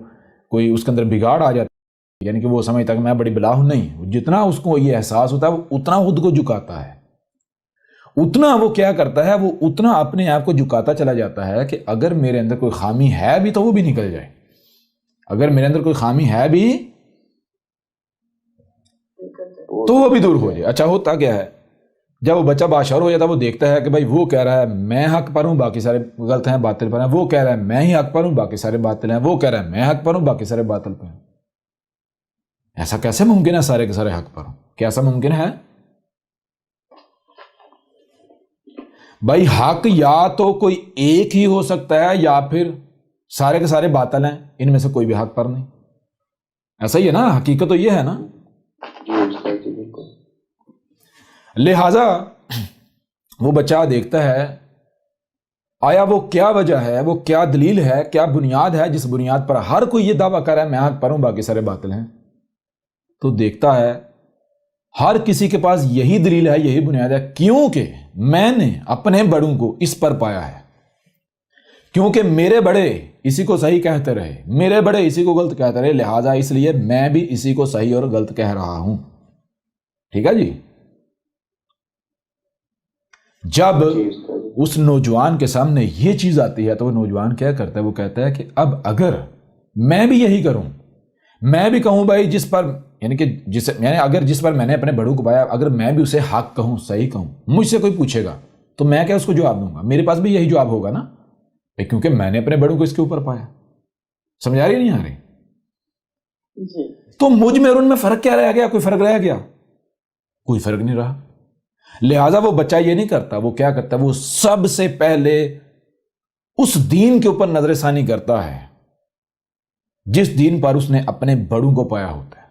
Speaker 1: کوئی اس کے اندر بگاڑ آ جاتا ہے، یعنی کہ وہ سمجھتا کہ میں بڑی بلا ہوں. نہیں، جتنا اس کو یہ احساس ہوتا ہے وہ اتنا خود کو جھکاتا ہے، اتنا وہ کیا کرتا ہے، وہ اتنا اپنے آپ کو جھکاتا چلا جاتا ہے کہ اگر میرے اندر کوئی خامی ہے بھی تو وہ بھی نکل جائے، اگر میرے اندر کوئی خامی ہے بھی تو وہ بھی دور ہو جائے. اچھا ہوتا کیا ہے جب وہ بچہ باشعور ہو جاتا ہے، وہ دیکھتا ہے کہ بھائی وہ کہہ رہا ہے میں حق پر ہوں، باقی سارے غلط ہیں، باطل پر ہیں. وہ کہہ رہا ہے میں ہی حق پر ہوں، باقی سارے باطل ہیں. وہ کہہ رہا ہے میں حق پر ہوں، باقی سارے باطل پر ہیں. ایسا کیسے ممکن ہے سارے کے سارے حق پر ہوں؟ کیا ایسا ممکن ہے؟ بھائی حق یا تو کوئی ایک ہی ہو سکتا ہے یا پھر سارے کے سارے باطل ہیں، ان میں سے کوئی بھی حق پر نہیں. ایسا ہی ہے نا، حقیقت تو یہ ہے نا.
Speaker 3: جی استاد جی بالکل.
Speaker 1: لہذا وہ بچہ دیکھتا ہے آیا وہ کیا وجہ ہے، وہ کیا دلیل ہے، کیا بنیاد ہے جس بنیاد پر ہر کوئی یہ دعویٰ کر رہا ہے میں حق پر ہوں باقی سارے باطل ہیں. تو دیکھتا ہے ہر کسی کے پاس یہی دلیل ہے، یہی بنیاد ہے، کیونکہ میں نے اپنے بڑوں کو اس پر پایا ہے، کیونکہ میرے بڑے اسی کو صحیح کہتے رہے، میرے بڑے اسی کو غلط کہتے رہے، لہٰذا اس لیے میں بھی اسی کو صحیح اور غلط کہہ رہا ہوں. ٹھیک ہے جی. جب اس نوجوان کے سامنے یہ چیز آتی ہے تو وہ نوجوان کیا کرتا ہے، وہ کہتا ہے کہ اب اگر میں بھی یہی کروں، میں بھی کہوں بھائی جس پر اگر جس پر میں نے اپنے بڑوں کو پایا، اگر میں بھی اسے حق کہوں، صحیح کہوں، مجھ سے کوئی پوچھے گا تو میں کیا اس کو جواب دوں گا؟ میرے پاس بھی یہی جواب ہوگا نا، کیونکہ میں نے اپنے بڑوں کو اس کے اوپر پایا. سمجھ آ رہی نہیں آ رہی؟
Speaker 2: جی.
Speaker 1: تو مجھ میں اور ان میں فرق کیا رہ گیا؟ کوئی فرق رہ گیا؟ کوئی فرق نہیں رہا. لہذا وہ بچہ یہ نہیں کرتا، وہ کیا کرتا ہے، وہ سب سے پہلے اس دین کے اوپر نظر ثانی کرتا ہے جس دین پر اس نے اپنے بڑوں کو پایا ہوتا ہے.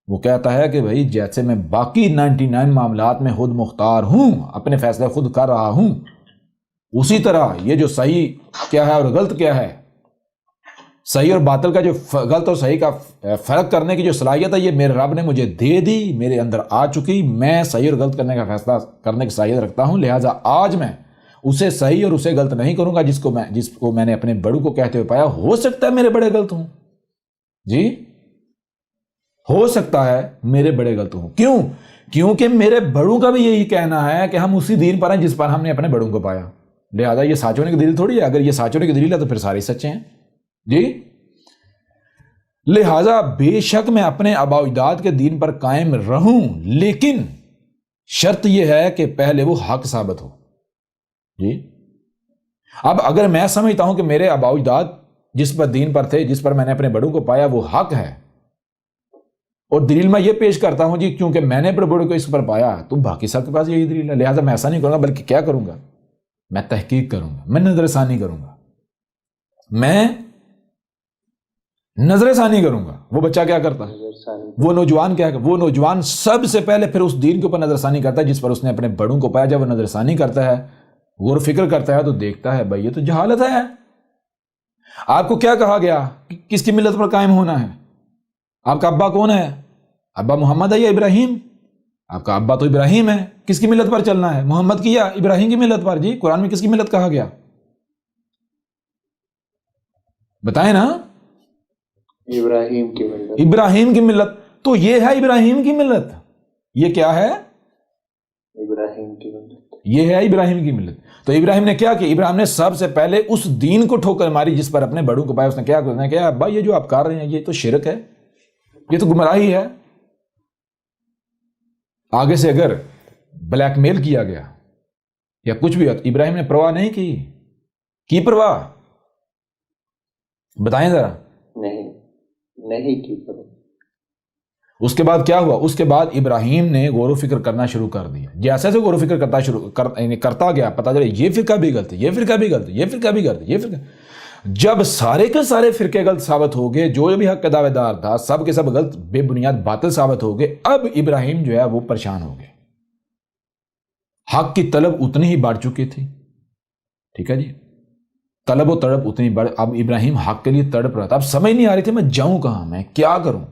Speaker 1: وہ کہتا ہے کہ بھائی جیسے میں باقی 99 معاملات میں خود مختار ہوں، اپنے فیصلے خود کر رہا ہوں، اسی طرح یہ جو صحیح کیا ہے اور غلط کیا ہے، صحیح اور باطل کا جو غلط اور صحیح کا فرق کرنے کی جو صلاحیت ہے یہ میرے رب نے مجھے دے دی، میرے اندر آ چکی. میں صحیح اور غلط کرنے کا فیصلہ کرنے کی صلاحیت رکھتا ہوں، لہٰذا آج میں اسے صحیح اور اسے غلط نہیں کروں گا جس کو میں نے اپنے بڑوں کو کہتے ہوئے پایا. ہو سکتا ہے میرے بڑے غلط ہوں، جی ہو سکتا ہے میرے بڑے غلط ہوں. کیوں؟ کیونکہ میرے بڑوں کا بھی یہی کہنا ہے کہ ہم اسی دین پر ہیں جس پر ہم نے اپنے بڑوں کو پایا. لہٰذا یہ سچ ہونے کی دلیل تھوڑی ہے. اگر یہ سچ ہونے کی دلیل ہے تو پھر سارے سچے ہیں. جی لہذا بے شک میں اپنے آباء و اجداد کے دین پر قائم رہوں، لیکن شرط یہ ہے کہ پہلے وہ حق ثابت ہو. جی اب اگر میں سمجھتا ہوں کہ میرے آباء و اجداد جس پر دین پر تھے، جس پر میں نے اپنے بڑوں کو پایا وہ حق ہے، اور دلیل میں یہ پیش کرتا ہوں جی کیونکہ میں نے اپنے بڑوں کو اس پر پایا، تو باقی سب کے پاس یہی دلیل ہے، لہٰذا میں ایسا نہیں کروں گا، بلکہ کیا کروں گا، میں تحقیق کروں گا، میں نظر ثانی کروں گا، میں نظر ثانی کروں گا. وہ بچہ کیا کرتا ہے، وہ نوجوان کیا کرتا ہے، وہ نوجوان سب سے پہلے پھر اس دین کے اوپر نظر ثانی کرتا ہے جس پر اس نے اپنے بڑوں کو پایا. جب وہ نظر ثانی کرتا ہے، غور و فکر کرتا ہے، تو دیکھتا ہے بھائی یہ تو جہالت ہے. آپ کو کیا کہا گیا کہ کس کی ملت پر قائم ہونا ہے؟ آپ کا ابا کون ہے؟ ابا محمد ہے یا ابراہیم؟ آپ کا ابا تو ابراہیم ہے. کس کی ملت پر چلنا ہے، محمد کی یا ابراہیم کی ملت پر؟ جی قرآن میں کس کی ملت کہا گیا، بتائیں نا.
Speaker 3: ابراہیم کی ملت.
Speaker 1: ابراہیم کی ملت. تو یہ ہے ابراہیم کی ملت. یہ کیا ہے؟
Speaker 3: ابراہیم کی ملت.
Speaker 1: یہ ہے ابراہیم کی ملت. تو ابراہیم نے کیا کہ ابراہیم نے سب سے پہلے اس دین کو ٹھوکر ماری جس پر اپنے بڑوں کو پایا. اس نے کیا ابا یہ جو آپ کر رہے ہیں یہ تو شرک ہے، یہ تو گمراہی ہے. آگے سے اگر بلیک میل کیا گیا یا کچھ بھی، ابراہیم نے پرواہ نہیں کی پرواہ؟ بتائیں ذرا.
Speaker 3: نہیں کی پرواہ.
Speaker 1: اس کے بعد کیا ہوا؟ اس کے بعد ابراہیم نے غور و فکر کرنا شروع کر دیا. جیسے غور و فکر کرتا گیا، پتا چلے یہ فرقہ بھی غلط ہے، یہ فرقہ بھی غلط ہے، یہ فرقہ بھی غلط ہے، یہ فرقہ. جب سارے کے سارے فرقے غلط ثابت ہو گئے، جو بھی حق کا دعوے دار تھا سب کے سب غلط بے بنیاد باطل ثابت ہو گئے، اب ابراہیم جو ہے وہ پریشان ہو گئے. حق کی طلب اتنی ہی بڑھ چکی تھی. ٹھیک ہے جی، طلب و تڑپ اتنی بڑھ، اب ابراہیم حق کے لیے تڑپ رہا تھا. اب سمجھ نہیں آ رہی تھی میں جاؤں کہاں، میں کیا کروں.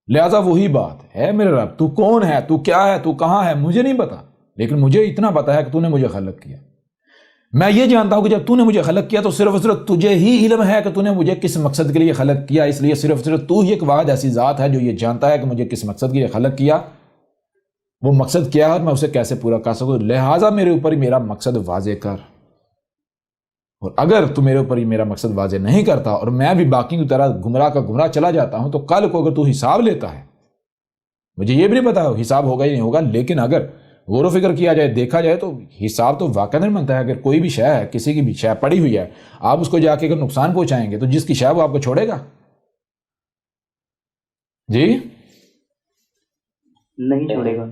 Speaker 1: لہذا وہی بات ہے، میرے رب تو کون ہے، تو کیا ہے، تو کہاں ہے، مجھے نہیں پتا، لیکن مجھے اتنا پتا ہے کہ تو نے مجھے خلق کیا. میں یہ جانتا ہوں کہ جب تو نے مجھے خلق کیا تو صرف اور صرف تجھے ہی علم ہے کہ تو نے مجھے کس مقصد کے لیے خلق کیا. اس لیے صرف اور صرف تو ہی ایک واحد ایسی ذات ہے جو یہ جانتا ہے کہ مجھے کس مقصد کے لیے خلق کیا، وہ مقصد کیا ہے اور میں اسے کیسے پورا کر سکوں. لہٰذا میرے اوپر ہی میرا مقصد واضح کر، اور اگر تو میرے اوپر ہی میرا مقصد واضح نہیں کرتا اور میں بھی باقی کی طرح گمراہ کا گمراہ چلا جاتا ہوں، تو کل کو اگر تو حساب لیتا ہے، مجھے یہ بھی نہیں پتا حساب ہوگا یا نہیں ہوگا، لیکن اگر غور و فکر کیا جائے، دیکھا جائے تو حساب تو واقعہ نہیں بنتا ہے. اگر کوئی بھی شے ہے، کسی کی بھی شے پڑی ہوئی ہے، آپ اس کو جا کے اگر نقصان پہنچائیں گے تو جس کی شے وہ آپ کو چھوڑے گا؟ جی
Speaker 2: نہیں چھوڑے گا.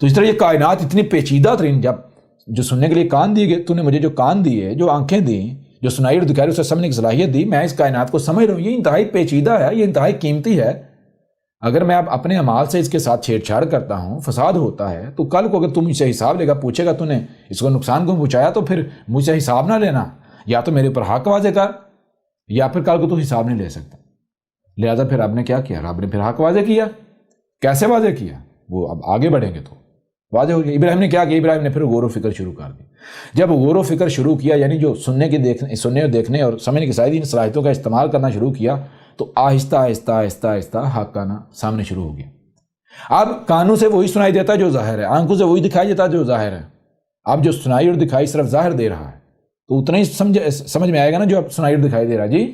Speaker 1: تو اس طرح یہ کائنات اتنی پیچیدہ ترین، جب جو سننے کے لیے کان دیے گئے، تو نے مجھے جو کان دیے، جو آنکھیں دیں، جو سنائی اور دکھائی، اسے سمجھنے کی صلاحیت دی، میں اس کائنات کو سمجھ رہا ہوں، یہ انتہائی پیچیدہ ہے، یہ انتہائی قیمتی ہے۔ اگر میں اب اپنے اعمال سے اس کے ساتھ چھیڑ چھاڑ کرتا ہوں، فساد ہوتا ہے، تو کل کو اگر تم مجھ سے حساب لے گا، پوچھے گا تو نے اس کو نقصان کو پہنچایا، تو پھر مجھ سے حساب نہ لینا، یا تو میرے اوپر حق واضح کر، یا پھر کل کو تو حساب نہیں لے سکتا۔ لہذا پھر رب نے کیا کیا؟ رب نے پھر حق واضح کیا۔ کیسے واضح کیا؟ وہ اب آگے بڑھیں گے تو واضح ہو گیا۔ ابراہیم نے کیا کیا؟ ابراہیم نے پھر غور و فکر شروع کر دی۔ جب غور و فکر شروع کیا، یعنی جو سننے اور دیکھنے اور سمجھنے کی ساری صلاحیتوں کا استعمال کرنا شروع کیا، تو آہستہ آہستہ آہستہ آہستہ حق آنا سامنے شروع ہو گیا۔ اب کانوں سے وہی سنائی دیتا ہے جو ظاہر ہے، آنکھوں سے وہی دکھائی دیتا ہے جو ظاہر ہے۔ اب جو سنائی اور دکھائی صرف ظاہر دے رہا ہے، تو اتنا ہی سمجھ میں آئے گا نا جو اب سنائی اور دکھائی دے رہا ہے۔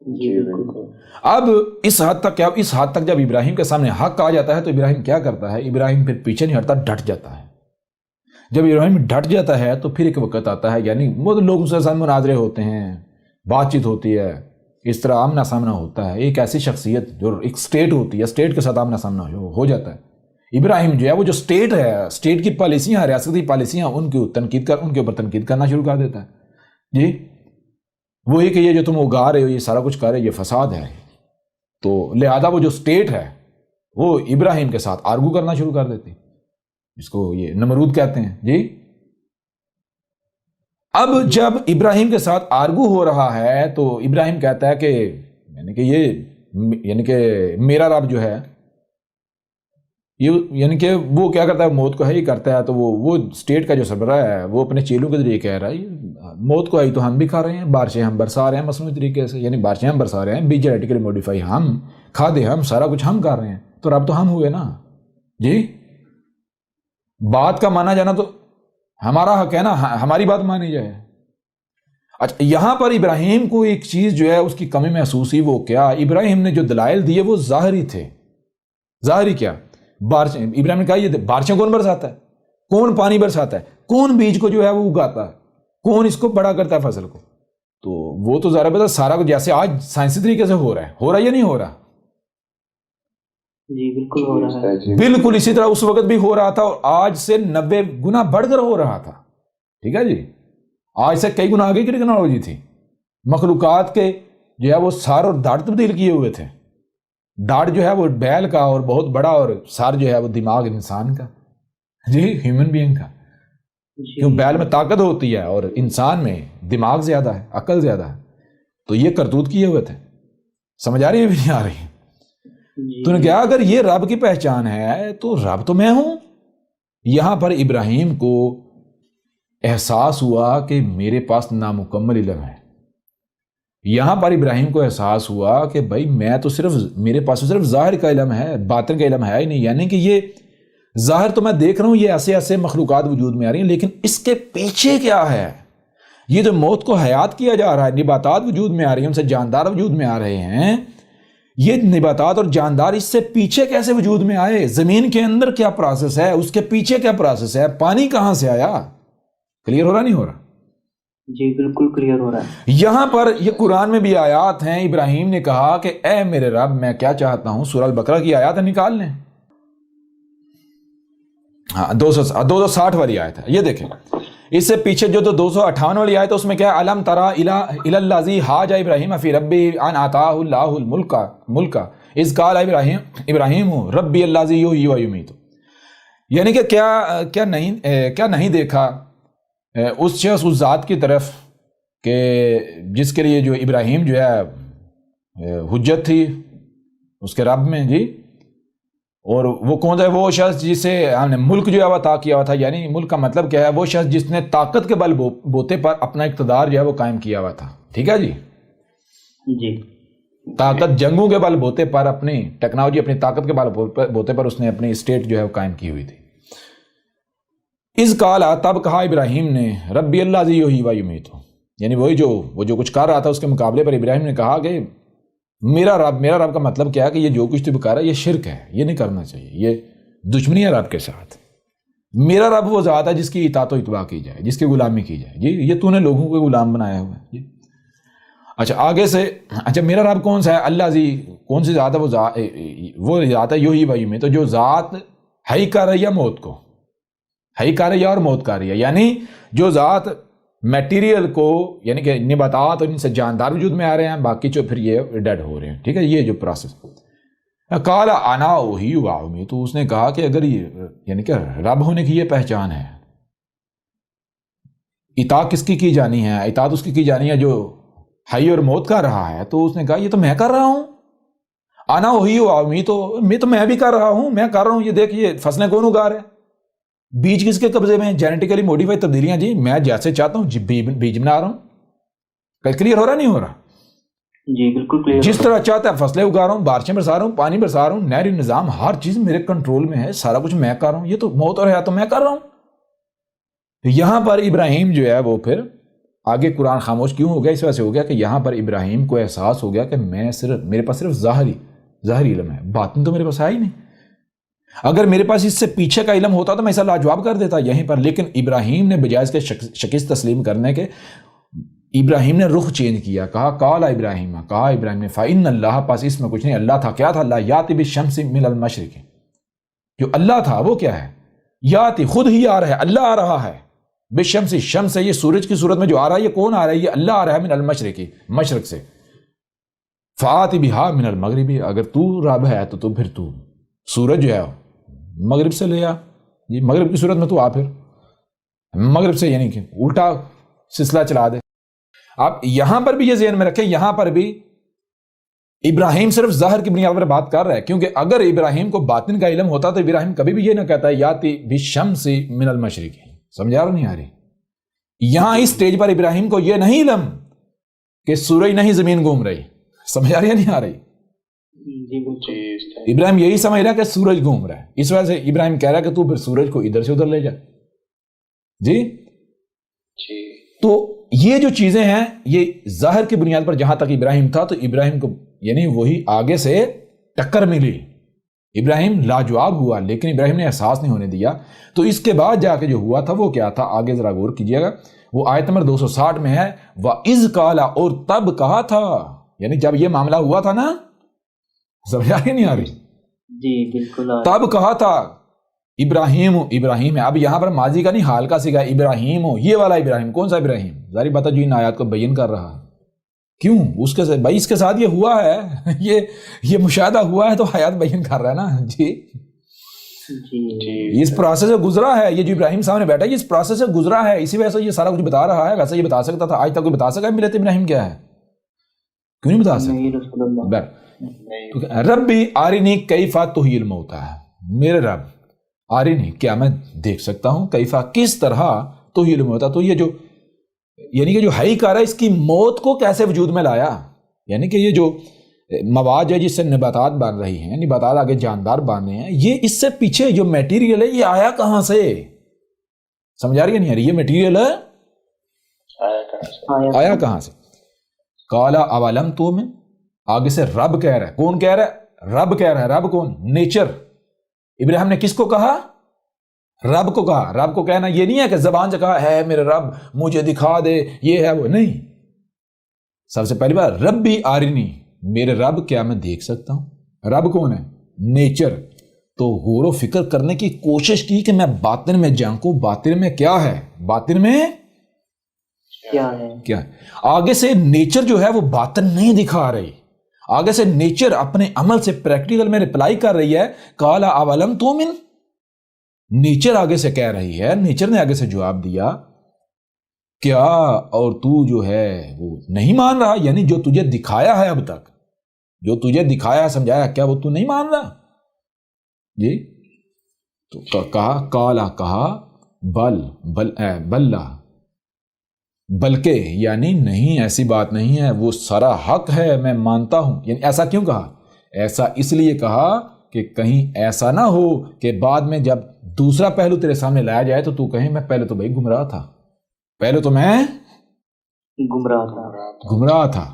Speaker 1: جی
Speaker 3: بالکل۔
Speaker 1: اب اس حد تک جب ابراہیم کے سامنے حق آ جاتا ہے تو ابراہیم کیا کرتا ہے؟ ابراہیم پھر پیچھے نہیں ہٹتا، ڈٹ جاتا ہے۔ جب ابراہیم ڈٹ جاتا ہے تو پھر ایک وقت آتا ہے، یعنی وہ لوگوں سے ساتھ مناظرے ہوتے ہیں، بات چیت ہوتی ہے، اس طرح آمنا سامنا ہوتا ہے۔ ایک ایسی شخصیت جو ایک سٹیٹ ہوتی ہے، سٹیٹ کے ساتھ آمنا سامنا ہو جاتا ہے۔ ابراہیم جو ہے وہ جو سٹیٹ ہے، سٹیٹ کی پالیسیاں، ریاستی پالیسیاں، ان کے اوپر تنقید کرنا شروع کر دیتا ہے۔ جی وہی کہ یہ جو تم اگا رہے ہو، یہ سارا کچھ کر رہے ہو، یہ فساد ہے۔ تو لہذا وہ جو سٹیٹ ہے وہ ابراہیم کے ساتھ آرگو کرنا شروع کر دیتی، جس کو یہ نمرود کہتے ہیں۔ جی اب جب ابراہیم کے ساتھ آرگو ہو رہا ہے تو ابراہیم کہتا ہے کہ یعنی کہ میرا رب جو ہے، یعنی کہ وہ کیا کرتا ہے؟ موت کو ہے ہی کرتا ہے۔ تو وہ سٹیٹ کا جو سربراہ ہے وہ اپنے چیلوں کے ذریعے کہہ رہا ہے موت کو آئی تو ہم بھی کھا رہے ہیں، بارشیں ہم برسا رہے ہیں مصنوعی طریقے سے، یعنی بارشیں ہم برسا رہے ہیں، بی جینیٹیکلی موڈیفائی ہم، کھادے ہم، سارا کچھ ہم کر رہے ہیں، تو رب تو ہم ہوئے نا۔ جی بات کا مانا جانا تو ہمارا حق ہے نا، ہماری بات مانی جائے۔ اچھا یہاں پر ابراہیم کو ایک چیز جو ہے اس کی کمی محسوس ہوئی، وہ کیا؟ ابراہیم نے جو دلائل دیے وہ ظاہری تھے۔ ظاہری کیا؟ بارشیں۔ ابراہیم نے کہا یہ بارشیں کون برساتا ہے؟ کون پانی برساتا ہے؟ کون بیج کو جو ہے وہ اگاتا ہے؟ کون اس کو بڑا کرتا ہے فصل کو؟ تو وہ تو ذرا بتا سارا کچھ جیسے آج سائنسی طریقے سے ہو رہا ہے یا نہیں ہو رہا؟
Speaker 2: جی بالکل ہو رہا ہے۔
Speaker 1: بالکل اسی طرح اس وقت بھی ہو رہا تھا، اور آج سے 90 گنا بڑھ کر ہو رہا تھا۔ ٹھیک ہے جی، آج سے کئی گنا آگے کی ٹیکنالوجی تھی۔ مخلوقات کے جو ہے وہ سار اور داڑھ تبدیل کیے ہوئے تھے۔ داڑھ جو ہے وہ بیل کا اور بہت بڑا، اور سار جو ہے وہ دماغ انسان کا، جی ہیومن بینگ کا۔ کیوں؟ بیل میں طاقت ہوتی ہے اور انسان میں دماغ زیادہ ہے، عقل زیادہ ہے۔ تو یہ کرتوت کیے ہوئے تھے۔ سمجھ آ رہی ہے بھی نہیں آ رہی ہے؟ تو نے کہا اگر یہ رب کی پہچان ہے تو رب تو میں ہوں۔ یہاں پر ابراہیم کو احساس ہوا کہ میرے پاس نامکمل علم ہے۔ یہاں پر ابراہیم کو احساس ہوا کہ بھائی میں تو میرے پاس تو صرف ظاہر کا علم ہے، باطن کا علم ہے ہی نہیں۔ یعنی کہ یہ ظاہر تو میں دیکھ رہا ہوں، یہ ایسے ایسے مخلوقات وجود میں آ رہی ہیں، لیکن اس کے پیچھے کیا ہے؟ یہ جو موت کو حیات کیا جا رہا ہے، نباتات وجود میں آ رہی ہیں، ان سے جاندار وجود میں آ رہے ہیں، یہ نباتات اور جاندار اس سے پیچھے کیسے وجود میں آئے؟ زمین کے اندر کیا پروسیس ہے؟ اس کے پیچھے کیا پروسیس ہے؟ پانی کہاں سے آیا؟ کلیئر ہو رہا نہیں ہو رہا؟
Speaker 2: جی بالکل کلیئر ہو رہا ہے۔
Speaker 1: یہاں پر یہ قرآن میں بھی آیات ہیں۔ ابراہیم نے کہا کہ اے میرے رب میں کیا چاہتا ہوں، سورہ البقرہ کی آیات نکال لیں۔ ہاں 260 والی آیت ہے، یہ دیکھیں۔ اس سے پیچھے جو 258 والی آیت ہے اس میں کیا ہے؟ الم ترى الی الذی حاج ابراہیم فی ربی ان آتاہ اللہ الملک اذ قال ابراہیم ربی الذی یحیی و یمیت۔ یعنی کہ کیا نہیں دیکھا اس شخص، اس ذات کی طرف کہ جس کے لیے جو ابراہیم جو ہے حجت تھی اس کے رب میں۔ جی اور وہ کون سا ہے؟ وہ شخص جسے ہم نے ملک جو ہے وہ عطا کیا ہوا تھا۔ یعنی ملک کا مطلب کیا ہے؟ وہ شخص جس نے طاقت کے بل بوتے پر اپنا اقتدار جو ہے وہ قائم کیا ہوا تھا۔ ٹھیک ہے جی،
Speaker 2: جی
Speaker 1: طاقت جنگوں کے بل بوتے پر، اپنی ٹیکنالوجی، اپنی طاقت کے بل بوتے پر اس نے اپنی اسٹیٹ جو ہے وہ قائم کی ہوئی تھی۔ اس قالا، تب کہا ابراہیم نے ربی الذی یحیی و یمیت، یعنی وہ جو کچھ کر رہا تھا اس کے مقابلے پر ابراہیم نے کہا کہ میرا رب کا مطلب کیا ہے کہ یہ جو کچھ تو کر رہا ہے یہ شرک ہے، یہ نہیں کرنا چاہیے، یہ دشمنی ہے رب کے ساتھ۔ میرا رب وہ ذات ہے جس کی اطاعت و اتباع کی جائے، جس کی غلامی کی جائے۔ جی یہ تو نے لوگوں کو غلام بنایا ہوا ہے۔ جی اچھا آگے سے، اچھا میرا رب کون سا ہے؟ اللہ جی کون سی ذات ہے؟ وہ ذات ہے یحیی و یمیت، تو جو ذات حی کر رہی ہے موت کو، حی کار ہے یا اور موت کار ہے، یعنی جو ذات میٹیریل کو یعنی کہ نباتات اور ان سے جاندار وجود میں آ رہے ہیں، باقی جو پھر یہ ڈیڈ ہو رہے ہیں. ٹھیک ہے، یہ جو پروسیس. قال انا احیی و امیت، تو اس نے کہا کہ اگر یہ یعنی کہ رب ہونے کی یہ پہچان ہے، اطاعت کس کی جانی ہے؟ اطاعت اس کی جانی ہے جو حی اور موت کا رہا ہے. تو اس نے کہا یہ تو میں کر رہا ہوں، انا احیی و امیت، تو میں بھی کر رہا ہوں، میں کر رہا ہوں. یہ دیکھ، یہ فصلیں کون اگا رہے ہیں؟ بیج کس کے قبضے میں ہیں؟ جینیٹیکلی موڈیفائی تبدیلیاں. جی میں جیسے چاہتا ہوں بیج بنا رہا ہوں. کلیئر ہو رہا نہیں ہو رہا؟
Speaker 3: جی بالکل کلیئر.
Speaker 1: جس طرح چاہتا ہے فصلیں اگا رہا ہوں، بارشیں برسا رہا ہوں، پانی برسا رہا ہوں، نہری نظام، ہر چیز میرے کنٹرول میں ہے، سارا کچھ میں کر رہا ہوں. یہ تو موت اور حیات تو میں کر رہا ہوں. یہاں پر ابراہیم جو ہے وہ پھر آگے قرآن خاموش کیوں ہو گیا؟ اس وجہ سے ہو گیا کہ یہاں پر ابراہیم کو احساس ہو گیا کہ میرے پاس صرف ظاہری علم ہے، باطن تو میرے پاس ہے ہی نہیں. اگر میرے پاس اس سے پیچھے کا علم ہوتا تو میں اسے لاجواب کر دیتا یہیں پر. لیکن ابراہیم نے بجائے اس کے شکست تسلیم کرنے کے، ابراہیم نے رخ چینج کیا. کہا قال ابراہیم، کہا ابراہیم نے فإن اللہ، پاس اس میں کچھ نہیں، اللہ تھا. کیا تھا؟ اللہ یاتی بالشمس من المشرق، جو اللہ تھا وہ کیا ہے؟ یاتی، خود ہی آ رہا ہے، اللہ آ رہا ہے. بالشمس، شمس ہے یہ سورج کی صورت میں جو آ رہا ہے، یہ کون آ رہا ہے؟ یہ اللہ آ رہا ہے من المشرق، مشرق سے. فآت بہا من المغرب، اگر تو رب ہے تو پھر تو سورج جو ہے مغرب سے لے آ. جی مغرب کی صورت میں تو آ، پھر مغرب سے یعنی کہ الٹا سلسلہ چلا دے. آپ یہاں پر بھی یہ ذہن میں رکھیں، یہاں پر بھی ابراہیم صرف ظاہر کی بنیاد پر بات کر رہا ہے، کیونکہ اگر ابراہیم کو باطن کا علم ہوتا تو ابراہیم کبھی بھی یہ نہ کہتا ہے یاتی بالشمس من المشرق. سمجھا رہا نہیں آ رہی؟ یہاں اس سٹیج پر ابراہیم کو یہ نہیں علم کہ سورج نہیں زمین گھوم رہی. سمجھا رہی ہے نہیں آ رہی؟ ابراہیم یہی سمجھ رہا ہے کہ سورج گھوم رہا ہے. اس وجہ سے ابراہیم کہہ رہا ہے کہ تو پھر سورج کو ادھر سے ادھر لے جا. جی تو یہ جو چیزیں ہیں یہ ظاہر کی بنیاد پر جہاں تک ابراہیم تھا تو ابراہیم کو یعنی وہی آگے سے ٹکر ملی. ابراہیم لاجواب ہوا، لیکن ابراہیم نے احساس نہیں ہونے دیا. تو اس کے بعد جا کے جو ہوا تھا وہ کیا تھا؟ آگے ذرا غور کیجئے گا. وہ آیت نمبر 260 میں ہے وَإِذْ قَالَ، اور تب کہا تھا، یعنی جب یہ معاملہ ہوا تھا نا. سمجھ آ رہی نہیں آ رہی؟
Speaker 3: جی بالکل.
Speaker 1: تب کہا تھا ابراہیم ہے. اب یہاں پر ماضی کا نہیں، حال کا سیکھا. ابراہیم، یہ والا ابراہیم. کون سا ابراہیم؟ ظاہر بات ہے جو ان آیات کو بیان کر رہا ہے. کیوں؟ اس کے بھائی اس کے ساتھ یہ ہوا ہے، یہ مشاہدہ ہوا ہے تو حیات بیان کر رہا ہے نا. جی اس پروسیس سے گزرا ہے. یہ جو ابراہیم سامنے بیٹھا ہے یہ اس پروسیس سے گزرا ہے، اسی وجہ سے یہ سارا کچھ بتا رہا ہے. ویسے یہ بتا سکتا تھا، آج تک کوئی بتا سکا ہے ملت ابراہیم کیا ہے؟ کیوں نہیں بتا سکتا؟ ربی آرینی کیفا تحیی الموتیٰ، میرے رب آرینی، کیا میں دیکھ سکتا ہوں، کیفا کس طرح تحیی الموتیٰ. تو یہ جو یعنی کہ جو حی کار ہے اس کی موت کو کیسے وجود میں لایا؟ یعنی کہ یہ جو مواد ہے جس سے نباتات بن رہی ہیں، نباتات آگے جاندار بن رہے ہیں، یہ اس سے پیچھے جو میٹیریل ہے یہ آیا کہاں سے؟ سمجھ آ رہی ہے نہیں آ رہی؟ یہ میٹیریل ہے آیا کہاں سے؟ قال اولم تؤمن، آگے سے رب کہہ رہا ہے. کون کہہ رہا ہے؟ رب کہہ رہا ہے. رب کون؟ نیچر. ابراہیم نے کس کو کہا؟ رب کو کہا. رب کو کہنا یہ نہیں ہے کہ زبان سے کہا ہے میرے رب مجھے دکھا دے، یہ ہے وہ نہیں. سب سے پہلی بار ربی آرینی، میرے رب کیا میں دیکھ سکتا ہوں. رب کون ہے؟ نیچر. تو غور و فکر کرنے کی کوشش کی کہ میں باطن میں جھانکوں، باطن میں کیا ہے، باطن میں کیا ہے. آگے سے نیچر جو ہے وہ باطن نہیں دکھا رہی، آگے سے نیچر اپنے عمل سے پریکٹیکل میں رپلائی کر رہی ہے. قال اولم تؤمن، نیچر آگے سے کہہ رہی ہے، نیچر نے آگے سے جواب دیا کیا اور تو جو ہے وہ نہیں مان رہا؟ یعنی جو تجھے دکھایا ہے اب تک، جو تجھے دکھایا ہے سمجھایا، کیا وہ تو نہیں مان رہا؟ جی تو کہا کالا، کہا بل بلکہ یعنی نہیں، ایسی بات نہیں ہے، وہ سارا حق ہے، میں مانتا ہوں. یعنی ایسا کیوں کہا؟ ایسا اس لیے کہا کہ کہیں ایسا نہ ہو کہ بعد میں جب دوسرا پہلو تیرے سامنے لایا جائے تو کہیں میں پہلے تو بھائی گمراہ تھا، پہلے تو میں گمراہ تھا.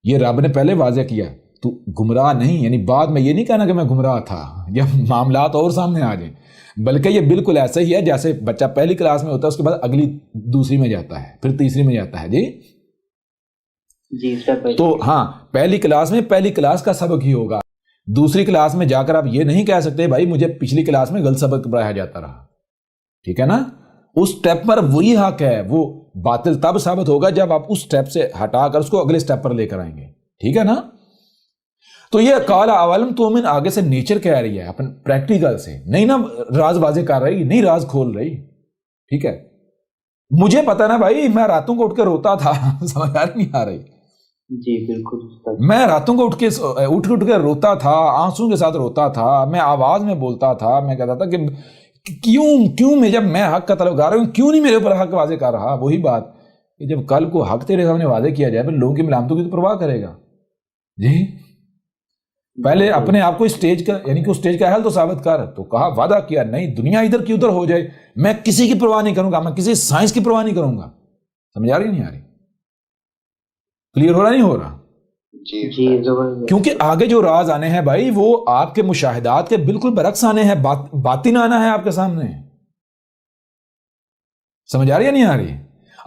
Speaker 1: یہ رب نے پہلے واضح کیا تو گمراہ نہیں، یعنی بعد میں یہ نہیں کہنا کہ میں گمراہ تھا جب معاملات اور سامنے آ جائیں، بلکہ یہ بالکل ایسا ہی ہے جیسے بچہ پہلی کلاس میں ہوتا ہے، اس کے بعد اگلی دوسری میں جاتا ہے، پھر تیسری میں جاتا ہے. جی تو ہاں، پہلی کلاس میں پہلی کلاس کا سبق ہی ہوگا، دوسری کلاس میں جا کر آپ یہ نہیں کہہ سکتے بھائی مجھے پچھلی کلاس میں غلط سبق پڑھایا جاتا رہا. ٹھیک ہے نا. اس سٹیپ پر وہی حق ہے. وہ باطل تب ثابت ہوگا جب آپ اس سٹیپ سے ہٹا کر اس کو اگلے سٹیپ پر لے کر آئیں گے. ٹھیک ہے نا. تو یہ قال اولم تؤمن آگے سے نیچر کہہ رہی ہے اپن پریکٹیکل سے, نہیں نا راز واضح کر رہی, نہیں راز کھول رہی. ٹھیک ہے. مجھے پتا نا بھائی, میں راتوں کو اٹھ کے روتا تھا. سمجھ نہیں آ رہی.
Speaker 3: جی بالکل.
Speaker 1: میں راتوں کو اٹھ کے روتا تھا, آنسوں کے ساتھ روتا تھا, میں آواز میں بولتا تھا, میں کہتا تھا کہ کیوں میں جب میں حق کا طلبگار ہوں کیوں نہیں میرے اوپر حق واضح کر رہا. وہی بات کہ جب کل کو حق تیرے سامنے واضح کیا جائے پھر لوگوں کی ملامتوں کی تو پرواہ کرے گا. جی پہلے اپنے آپ کو اسٹیج کا یعنی کہ اس اسٹیج کا اہل تو ثابت کر. تو کہا وعدہ کیا نہیں دنیا ادھر کی ادھر ہو جائے میں کسی کی پرواہ نہیں کروں گا, میں کسی سائنس کی پرواہ نہیں کروں گا. سمجھ آ رہی نہیں آ رہی؟ کلیئر ہو رہا نہیں ہو رہا؟
Speaker 3: جی زبردست.
Speaker 1: کیونکہ آگے جو راز آنے ہیں بھائی وہ آپ کے مشاہدات کے بالکل برعکس آنے ہیں. باطن آنا ہے آپ کے سامنے. سمجھ آ رہی ہے نہیں آ رہی؟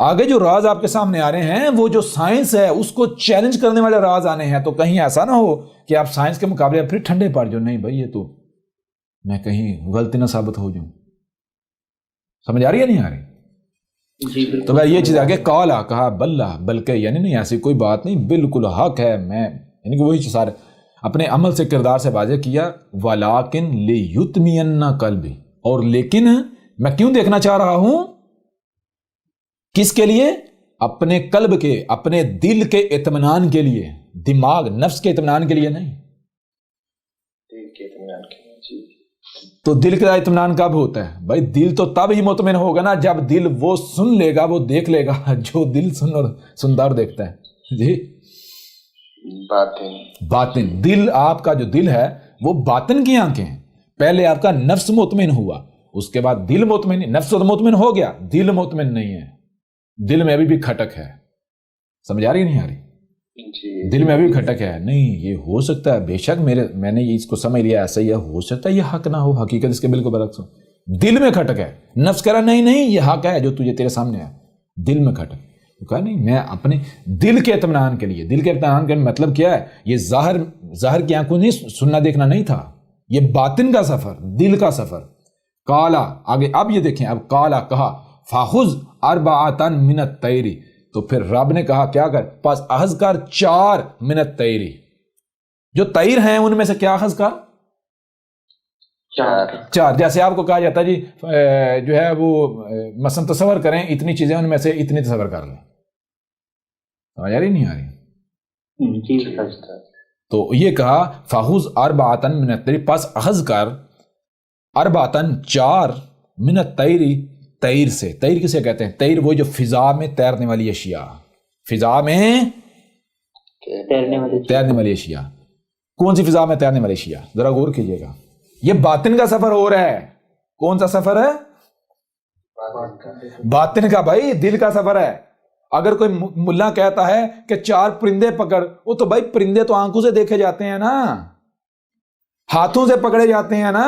Speaker 1: آگے جو راز آپ کے سامنے آ رہے ہیں وہ جو سائنس ہے اس کو چیلنج کرنے والے راز آنے ہیں. تو کہیں ایسا نہ ہو کہ آپ سائنس کے مقابلے پھر ٹھنڈے پڑ جاؤ. نہیں بھائی یہ تو میں کہیں غلطی نہ ثابت ہو جاؤں. سمجھ آ رہی ہے نہیں آ رہی؟
Speaker 3: جی بالکل.
Speaker 1: تو بھائی یہ چیز آگے کالا کہا بلّہ بلکہ یعنی نہیں ایسی کوئی بات نہیں بالکل حق ہے. میں یعنی کہ وہی چیز سارے اپنے عمل سے کردار سے واضح کیا. وَلَٰكِن لِيُطْمِئَنَّ قَلْبِي اور لیکن میں کیوں دیکھنا چاہ رہا ہوں کس کے لیے؟ اپنے قلب کے اپنے دل کے اطمینان کے لیے. دماغ نفس کے اطمینان کے لیے نہیں.
Speaker 2: دل کے اطمینان کے لیے. جی
Speaker 1: تو دل کا اطمینان کب ہوتا ہے بھائی؟ دل تو تب ہی مطمئن ہوگا نا جب دل وہ سن لے گا وہ دیکھ لے گا جو دل سنتا اور دیکھتا ہے. جی باطن دل آپ کا جو دل ہے وہ باطن کی آنکھیں ہیں. پہلے آپ کا نفس مطمئن ہوا اس کے بعد دل مطمئن. نفس تو مطمئن ہو گیا دل مطمئن نہیں ہے. دل میں ابھی بھی کھٹک ہے. سمجھ آ رہی نہیں آ رہی؟ دل میں ابھی کھٹک ہے. نہیں یہ ہو سکتا ہے بے شک میں نے اس کو سمجھ لیا ایسا ہی ہے, ہو سکتا ہے یہ حق نہ ہو, حقیقت اس کے بالکل برعکس ہو. دل میں کھٹک ہے. نفس کہہ رہا نہیں یہ حق ہے جو تجھے تیرے سامنے ہے. دل میں کھٹک. تو کہا نہیں میں اپنے دل کے اطمینان کے لیے. دل کے اطمینان کا مطلب کیا ہے؟ یہ ظاہر کی آنکھوں نہیں سننا دیکھنا نہیں تھا, یہ باطن کا سفر, دل کا سفر. کالا آگے اب یہ دیکھیں اب کالا کہا فاخذ اربعۃ من الطیر. تو پھر رب نے کہا کیا کر؟ پس اخذ کر 4 من الطیر. جو طیر ہیں ان میں سے کیا اخذ کر؟ 4. جیسے آپ کو کہا جاتا ہے جی جو ہے وہ مثلا تصور کریں اتنی چیزیں ان میں سے اتنی تصور کر لیں. سمجھ آ رہی نہیں آ رہی؟ تو یہ کہا فاخذ اربعۃ من الطیر پس اخذ کر اربعۃ 4 من الطیر. طیر سے. طیر کسے کہتے ہیں؟ طیر وہ جو فضا میں تیرنے والی اشیاء. فضا میں تیرنے والی اشیاء. کون سی فضا میں تیرنے والی اشیاء؟ ذرا غور کیجئے گا. یہ باطن کا سفر ہو رہا ہے. کون سا سفر ہے؟ باطن کا بھائی, دل کا سفر ہے. اگر کوئی ملا کہتا ہے کہ 4 پرندے پکڑ, وہ تو بھائی پرندے تو آنکھوں سے دیکھے جاتے ہیں نا, ہاتھوں سے پکڑے جاتے ہیں نا.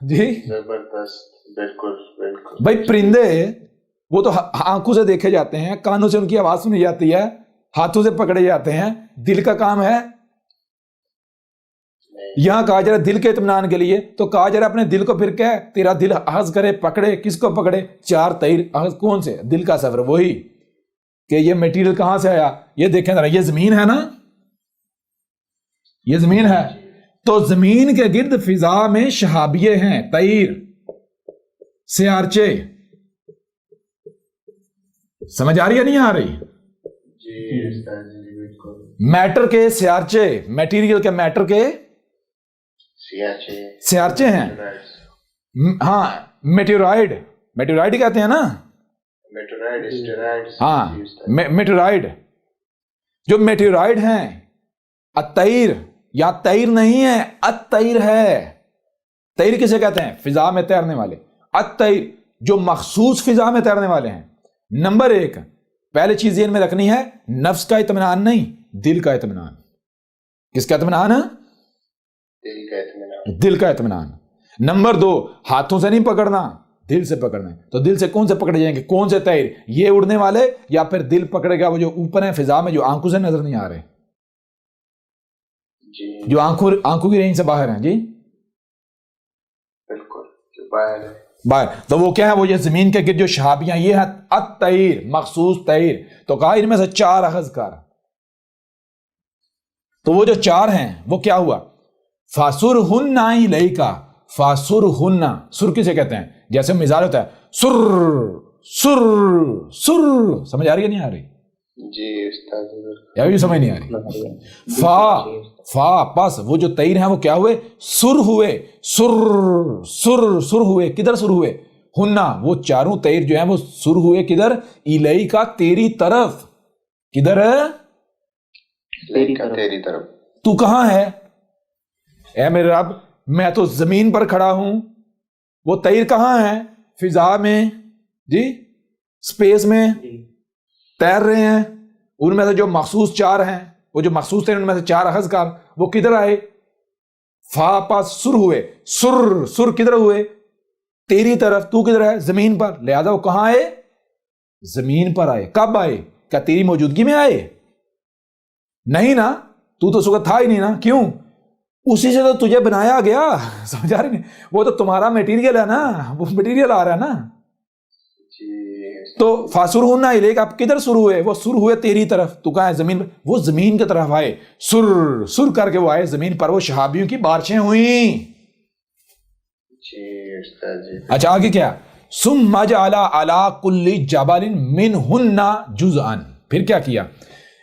Speaker 1: جی
Speaker 2: زبردست. بالکل
Speaker 1: بھائی پرندے وہ تو آنکھوں سے دیکھے جاتے ہیں, کانوں سے ان کی آواز سنی جاتی ہے, ہاتھوں سے پکڑے جاتے ہیں. دل کا کام ہے. یہاں کہا جا رہا دل کے اطمینان کے لیے, تو کہا جا رہا اپنے دل کو پھر کیا ہے تیرا دل اخذ کرے پکڑے. کس کو پکڑے؟ 4 طیر اخذ. کون سے؟ دل کا سفر. وہی کہ یہ میٹیریل کہاں سے آیا. یہ دیکھیں ذرا, یہ زمین ہے نا, یہ زمین ہے. تو زمین کے گرد فضا میں شہابیے ہیں, طیر, سیارچے. سمجھ آ رہی ہے نہیں آ رہی؟ میٹر کے سیارچے, میٹیریل کے میٹر کے سیارچے ہیں. ہاں میٹیورائڈ کہتے ہیں نا. ہاں میٹیورائڈ. جو میٹیورائڈ ہیں الطیر, یا طیر نہیں ہے الطیر ہے. طیر کسے کہتے ہیں؟ فضا میں تیرنے والے. الطیر جو مخصوص فضا میں تیرنے والے ہیں. نمبر 1 پہلے چیز ذہن میں رکھنی ہے, نفس کا اطمینان نہیں, دل کا اطمینان. کس کا اطمینان ہے؟ دل کا اطمینان. نمبر 2 ہاتھوں سے نہیں پکڑنا, دل سے پکڑنا ہے. تو دل سے کون سے پکڑے جائیں گے؟ کون سے طیر؟ یہ اڑنے والے, یا پھر دل پکڑے گا وہ جو اوپر ہیں فضا میں, جو آنکھوں سے نظر نہیں آ رہے, جو آنکھوں کی رینج سے باہر ہیں. جی باہر. تو وہ کیا ہے؟ وہ یہ زمین کے گرد جو شہابیاں یہ ہے الطیر مخصوص طیر. تو کہا ان میں سے 4 اخذ کر. تو وہ جو 4 ہیں وہ کیا ہوا؟ فَاسُرْهُنَّ إِلَيْكَ. فَاسُرْهُنَّ سر کسے کہتے ہیں؟ جیسے مثال ہوتا ہے سر سر سر. سمجھ آ رہی ہے نہیں آ رہی؟
Speaker 3: جی استاد
Speaker 1: یا بھی سمجھ نہیں آ رہی؟ فا پس وہ جو طیر ہیں وہ کیا ہوئے؟ سر ہوئے. سر سر سر ہوئے. کدھر سر ہوئے؟ ہننا وہ 4 طیر جو ہیں وہ سر ہوئے کدھر؟ الیک کا تیری طرف. کدھر؟
Speaker 3: تیری طرف.
Speaker 1: تو کہاں ہے اے میرے رب؟ میں تو زمین پر کھڑا ہوں. وہ طیر کہاں ہیں؟ فضا میں جی، سپیس میں تیر رہے ہیں. ان میں سے جو مخصوص 4 ہیں وہ جو مخصوص تھے ان میں سے 4 اخذ کار وہ کدھر آئے؟ فا پاس سر ہوئے. سر سر کدھر ہوئے؟ تیری طرف. تو کدھر ہے؟ زمین پر. لہذا وہ کہاں آئے؟ زمین پر آئے. کب آئے؟ کیا تیری موجودگی میں آئے؟ نہیں نا، تو اس وقت تھا ہی نہیں نا. کیوں؟ اسی سے تو تجھے بنایا گیا. سمجھ آ رہی نہیں؟ وہ تو تمہارا میٹیریل ہے نا، وہ میٹیریل آ رہا ہے نا. تو فاسرہن الیک آپ کدھر سر ہوئے؟ وہ سر ہوئے تیری طرف. تو کہاں ہے؟ زمین پر. وہ زمین کی طرف آئے. سر سر کر کے وہ آئے زمین پر. وہ شہابیوں کی بارشیں ہوئیں. اچھا آگے کیا؟ ثم جعل علی کل جبل منہن جزءا. پھر کیا کیا؟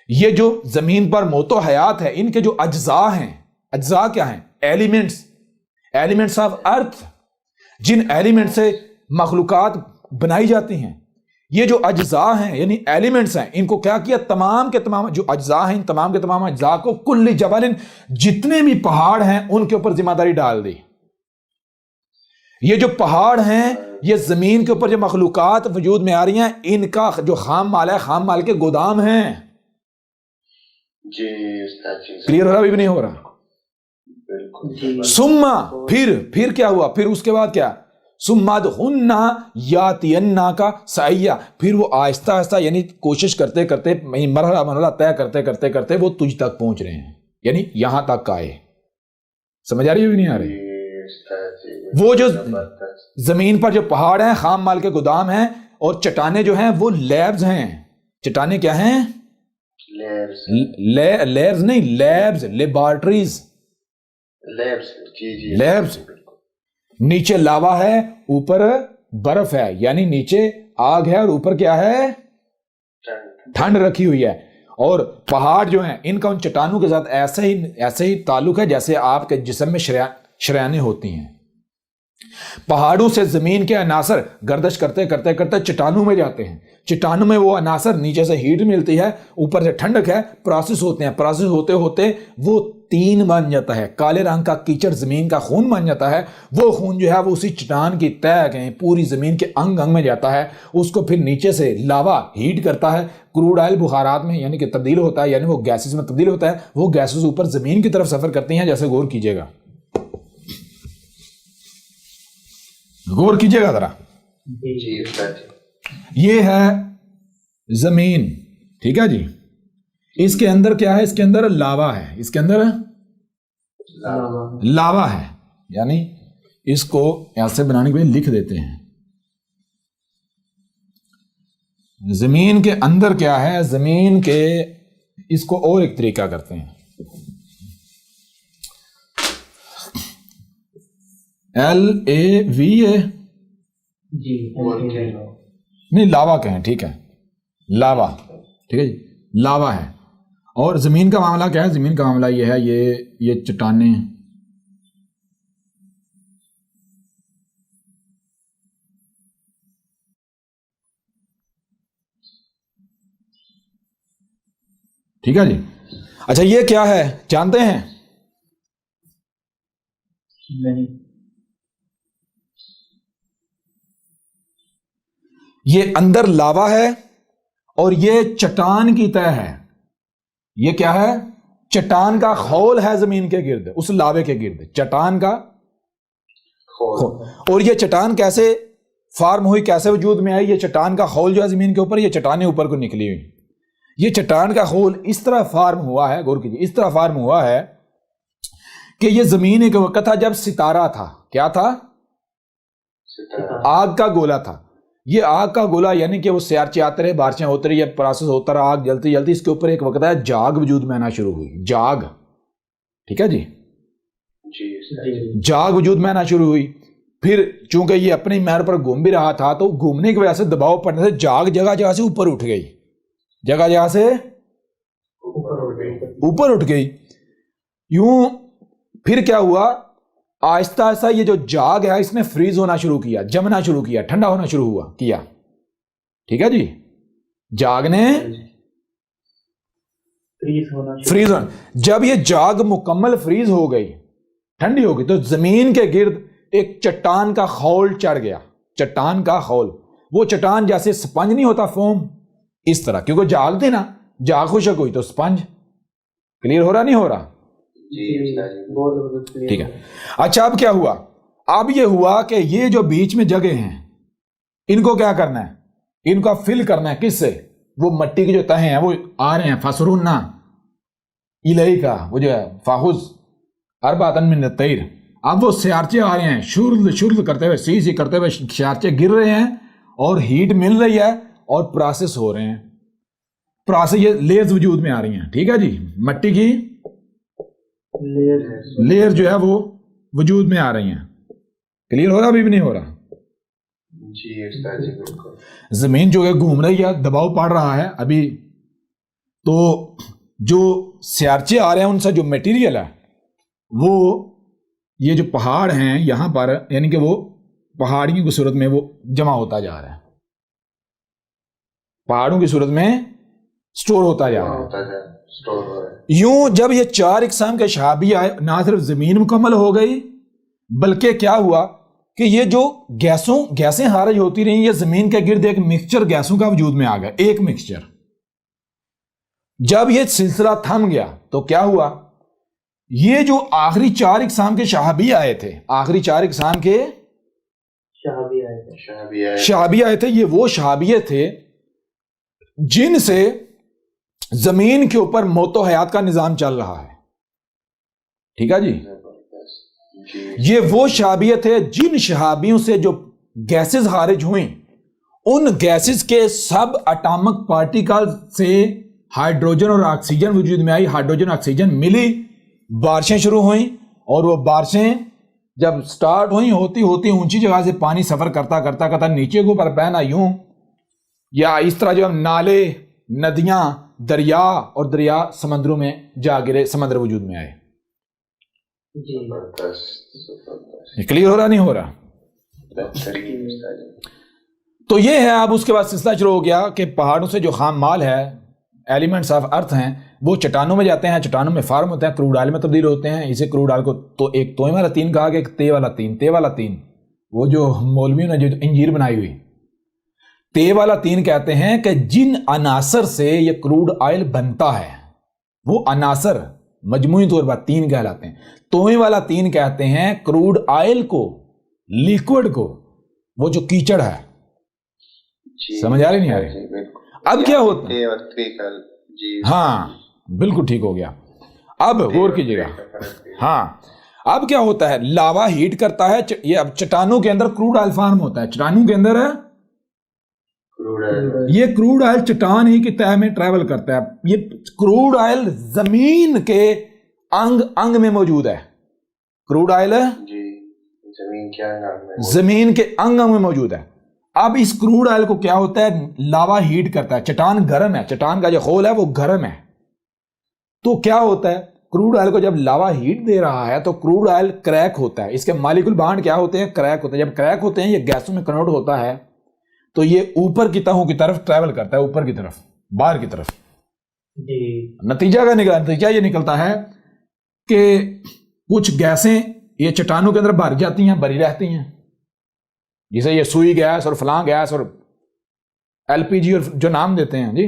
Speaker 1: یہ جو زمین پر موت و حیات ہے ان کے جو اجزاء ہیں. اجزاء کیا ہیں؟ ایلیمنٹس. Elements of earth. جن ایلیمنٹ سے مخلوقات بنائی جاتی ہیں یہ جو اجزاء ہیں یعنی ایلیمنٹس ہیں ان کو کیا کیا؟ تمام کے تمام جو اجزاء ہیں ان تمام کے تمام اجزاء کو کل جبل جتنے بھی پہاڑ ہیں ان کے اوپر ذمہ داری ڈال دی. یہ جو پہاڑ ہیں یہ زمین کے اوپر جو مخلوقات وجود میں آ رہی ہیں ان کا جو خام مال ہے خام مال کے گودام ہیں.
Speaker 3: جی استاد جی
Speaker 1: کلیئر ہو رہا بھی نہیں ہو رہا؟
Speaker 3: بالکل.
Speaker 1: ثم پھر کیا ہوا؟ پھر اس کے بعد کیا؟ ثم ادخلن یاتیننا کا سعیا. پھر وہ آہستہ آہستہ یعنی کوشش کرتے کرتے مرحلہ طے کرتے کرتے کرتے وہ تجھ تک پہنچ رہے ہیں یعنی یہاں تک آئے. سمجھ آ رہی ہے بھی نہیں آ رہی؟ وہ جو زمین پر جو پہاڑ ہیں خام مال کے گودام ہیں اور چٹانیں جو ہیں وہ لیبز ہیں. چٹانیں کیا ہیں؟ لیبز نہیں، لیبز لیبارٹریز. لیبز. نیچے لاوا ہے اوپر برف ہے یعنی نیچے آگ ہے اور اوپر کیا ہے؟ ٹھنڈ رکھی ہوئی ہے. اور پہاڑ جو ہیں ان کا ان چٹانوں کے ساتھ ایسے ہی تعلق ہے جیسے آپ کے جسم میں شریانیں ہوتی ہیں. پہاڑوں سے زمین کے عناصر گردش کرتے کرتے کرتے چٹانوں میں جاتے ہیں. چٹانوں میں وہ عناصر نیچے سے ہیٹ ملتی ہے اوپر سے ٹھنڈک ہے. پروسیس ہوتے ہیں. پروسیس ہوتے ہوتے وہ تین بن جاتا ہے. کالے رنگ کا کیچڑ زمین کا خون بن جاتا ہے. وہ خون جو ہے وہ اسی چٹان کی تہ کے پوری زمین کے انگ انگ میں جاتا ہے. اس کو پھر نیچے سے لاوا ہیٹ کرتا ہے. کروڈ آئل بخارات میں یعنی کہ تبدیل ہوتا ہے یعنی وہ گیسز میں تبدیل ہوتا ہے. وہ گیسز اوپر زمین کی طرف سفر کرتی ہیں. جیسے غور کیجیے گا غور کیجیے گا ذرا. یہ ہے زمین. ٹھیک ہے جی. اس کے اندر کیا ہے؟ اس کے اندر لاوا ہے. اس کے اندر لاوا ہے یعنی اس کو ایسے بنانے کے لیے لکھ دیتے ہیں. زمین کے اندر کیا ہے؟ زمین کے اس کو اور ایک طریقہ کرتے ہیں. LAVA
Speaker 3: جی
Speaker 1: نہیں لاوا کہیں. ٹھیک ہے لاوا. ٹھیک ہے جی لاوا ہے. اور زمین کا معاملہ کیا ہے؟ زمین کا معاملہ یہ ہے یہ چٹانیں ٹھیک ہے جی. اچھا یہ کیا ہے جانتے ہیں؟
Speaker 3: نہیں.
Speaker 1: یہ اندر لاوا ہے اور یہ چٹان کی تہ ہے. یہ کیا ہے؟ چٹان کا خول ہے زمین کے گرد. اس لاوے کے گرد چٹان کا خول. اور یہ چٹان کیسے فارم ہوئی؟ کیسے وجود میں آئی؟ یہ چٹان کا خول جو ہے زمین کے اوپر یہ چٹانیں اوپر کو نکلی ہوئی. یہ چٹان کا خول اس طرح فارم ہوا ہے. غور کیجیے. اس طرح فارم ہوا ہے کہ یہ زمین ایک وقت تھا جب ستارہ تھا. کیا تھا؟ آگ کا گولا تھا. یہ آگ کا گولا یعنی کہ وہ سیارچے آتے رہے, بارشیں ہوتی رہی, یہ پروسیس ہوتا رہا, آگ جلتی جلتی اس کے اوپر ایک وقت ہے جاگ وجود میں آنا شروع ہوئی. جاگ, ٹھیک ہے جی, جاگ وجود میں آنا شروع ہوئی. پھر چونکہ یہ اپنی مہر پر گھوم بھی رہا تھا تو گھومنے کی وجہ سے دباؤ پڑنے سے جاگ جگہ جگہ سے اوپر اٹھ گئی, جگہ جگہ سے اوپر اٹھ گئی. یوں پھر کیا ہوا, آہستہ آہستہ یہ جو جاگ ہے اس نے فریز ہونا شروع کیا, جمنا شروع کیا, ٹھنڈا ہونا شروع ہوا کیا. ٹھیک ہے جی, جاگ نے فریز ہونا. جب یہ جاگ مکمل فریز ہو گئی, ٹھنڈی ہو گئی, تو زمین کے گرد ایک چٹان کا خول چڑھ گیا. چٹان کا خول, وہ چٹان جیسے سپنج نہیں ہوتا فوم, اس طرح, کیونکہ جاگ تھی نا, جاگ خشک ہوئی تو سپنج. کلیئر ہو رہا نہیں ہو رہا؟ ٹھیک ہے. اچھا اب کیا ہوا, اب یہ ہوا کہ یہ جو بیچ میں جگہ ہیں ان کو کیا کرنا ہے, ان کا فل کرنا ہے. کس سے؟ وہ مٹی کی جو تہیں ہیں وہ آ رہے ہیں, فسرون الہی کا وہ جو ہے فاخذ اربعۃ من الطیر. اب وہ سیارچے آ رہے ہیں, شرل کرتے ہوئے, سی کرتے ہوئے سیارچے گر رہے ہیں اور ہیٹ مل رہی ہے اور پروسیس ہو رہے ہیں. پروسیس یہ لیئرز وجود میں آ رہی ہیں. ٹھیک ہے جی, مٹی کی لیئر جو ہے وہ وجود میں آ رہی ہیں. کلیئر ہو رہا ابھی بھی نہیں ہو رہا؟ زمین جو ہے گھوم رہی ہے, دباؤ پڑ رہا ہے ابھی, تو جو سیارچے آ رہے ہیں ان سے جو میٹیریل ہے وہ یہ جو پہاڑ ہیں یہاں پر, یعنی کہ وہ پہاڑیوں کی صورت میں وہ جمع ہوتا جا رہا ہے, پہاڑوں کی صورت میں سٹور ہوتا جا رہا ہے. یوں جب یہ چار اقسام کے شہابی آئے, نہ صرف زمین مکمل ہو گئی بلکہ کیا ہوا کہ یہ جو گیسیں خارج ہوتی رہیں, یہ زمین کے گرد ایک مکسچر گیسوں کا وجود میں آ گیا, ایک مکسچر. جب یہ سلسلہ تھم گیا تو کیا ہوا, یہ جو آخری چار اقسام کے شہابی آئے تھے, آخری چار اقسام کے شہابی آئے تھے, یہ وہ شہابیے تھے جن سے زمین کے اوپر موت و حیات کا نظام چل رہا ہے. ٹھیک ہے جی, یہ وہ شہابیے تھے جن شہابیوں سے جو گیسز خارج ہوئیں, ان گیسز کے سب اٹامک پارٹیکل سے ہائیڈروجن اور آکسیجن وجود میں آئی, ہائیڈروجن آکسیجن ملی, بارشیں شروع ہوئیں, اور وہ بارشیں جب سٹارٹ ہوئیں ہوتی ہوتی اونچی جگہ سے پانی سفر کرتا کرتا کرتا نیچے کو پر بہنا یوں, یا اس طرح جو ہم نالے, ندیاں, دریا, اور دریا سمندروں میں جا گرے, سمندر وجود میں آئے. کلیئر ہو رہا نہیں ہو رہا؟ تو یہ ہے. اب اس کے بعد سلسلہ شروع ہو گیا کہ پہاڑوں سے جو خام مال ہے, ایلیمنٹس آف ارتھ ہیں, وہ چٹانوں میں جاتے ہیں, چٹانوں میں فارم ہوتے ہیں, کروڈ آئل میں تبدیل ہوتے ہیں. اسے کروڈ آئل کو تو ایک توئیں والا تین کہا گیا, ایک تے والا تین. تے والا تین وہ جو مولویوں نے جو انجیر بنائی ہوئی, تے والا تین کہتے ہیں کہ جن عناصر سے یہ کروڈ آئل بنتا ہے وہ عناصر مجموعی طور پر تین کہلاتے ہیں. توئیں والا تین کہتے ہیں کروڈ آئل کو, لیکوڈ کو, وہ جو کیچڑ ہے. سمجھ آ رہی نہیں آ رہی؟ اب کیا ہوتا ہے, ہاں بالکل ٹھیک ہو گیا. اب غور کیجیے گا, ہاں اب کیا ہوتا ہے, لاوا ہیٹ کرتا ہے, یہ اب چٹانوں کے اندر کروڈ آئل فارم ہوتا ہے, چٹانوں کے اندر ہے یہ کروڈ آئل چٹان ہی کی تہہ میں ٹریول کرتا ہے. یہ کروڈ آئل زمین کے انگ میں موجود ہے. کروڈ آئل زمین کے انگ میں موجود ہے. اب اس کروڈ آئل کو کیا ہوتا ہے, لاوا ہیٹ کرتا ہے, چٹان گرم ہے, چٹان کا جو خول ہے وہ گرم ہے, تو کیا ہوتا ہے کروڈ آئل کو جب لاوا ہیٹ دے رہا ہے تو کروڈ آئل کریک ہوتا ہے. اس کے مالیکول بانڈ کیا ہوتے ہیں, کریک ہوتے ہیں. جب کریک ہوتے ہیں یہ گیسوں میں کنورٹ ہوتا ہے تو یہ اوپر کی تہوں کی طرف ٹریول کرتا ہے, اوپر کی طرف, باہر کی طرف. نتیجہ یہ نکلتا ہے کہ کچھ گیسیں یہ چٹانوں کے اندر بھر جاتی ہیں, بری رہتی ہیں, جسے یہ سوئی گیس اور فلاں گیس اور ایل پی جی اور جو نام دیتے ہیں جی,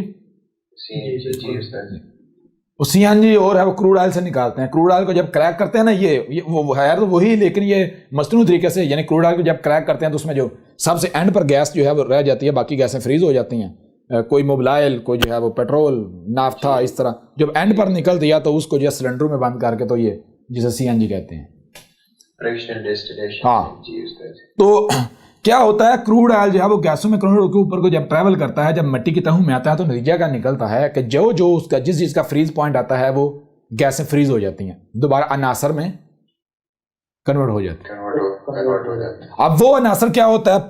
Speaker 1: سی این جی اور ہے وہ کروڈ آئل سے نکالتے ہیں. کروڈ آئل کو جب کریک کرتے ہیں نا, یہ وہ ہے تو وہی, لیکن یہ مصنوعی طریقے سے, یعنی کروڈ آئل کو جب کریک کرتے ہیں تو اس میں جو سب سے اینڈ پر گیس جو ہے وہ رہ جاتی ہے, باقی گیسیں فریز ہو جاتی ہیں. کوئی موبلائل, کوئی جو ہے وہ پیٹرول, نافتا, اس طرح جب اینڈ پر نکل دیا تو اس کو جو ہے سلنڈروں میں بند کر کے, تو یہ جسے سی این جی کہتے ہیں. ہاں, تو کیا ہوتا ہے کروڈ آئل جو ہے وہ گیسوں میں کنورٹ کے اوپر کو جب ٹریول کرتا ہے, جب مٹی کی تہوں میں آتا ہے تو نتیجہ کا نکلتا ہے کہ جو اس کا جس چیز کا فریز پوائنٹ آتا ہے وہ گیسیں فریز ہو جاتی ہیں, دوبارہ عناصر میں کنورٹ ہو جاتی ہیں. اب وہ عناصر کیا ہوتا ہے؟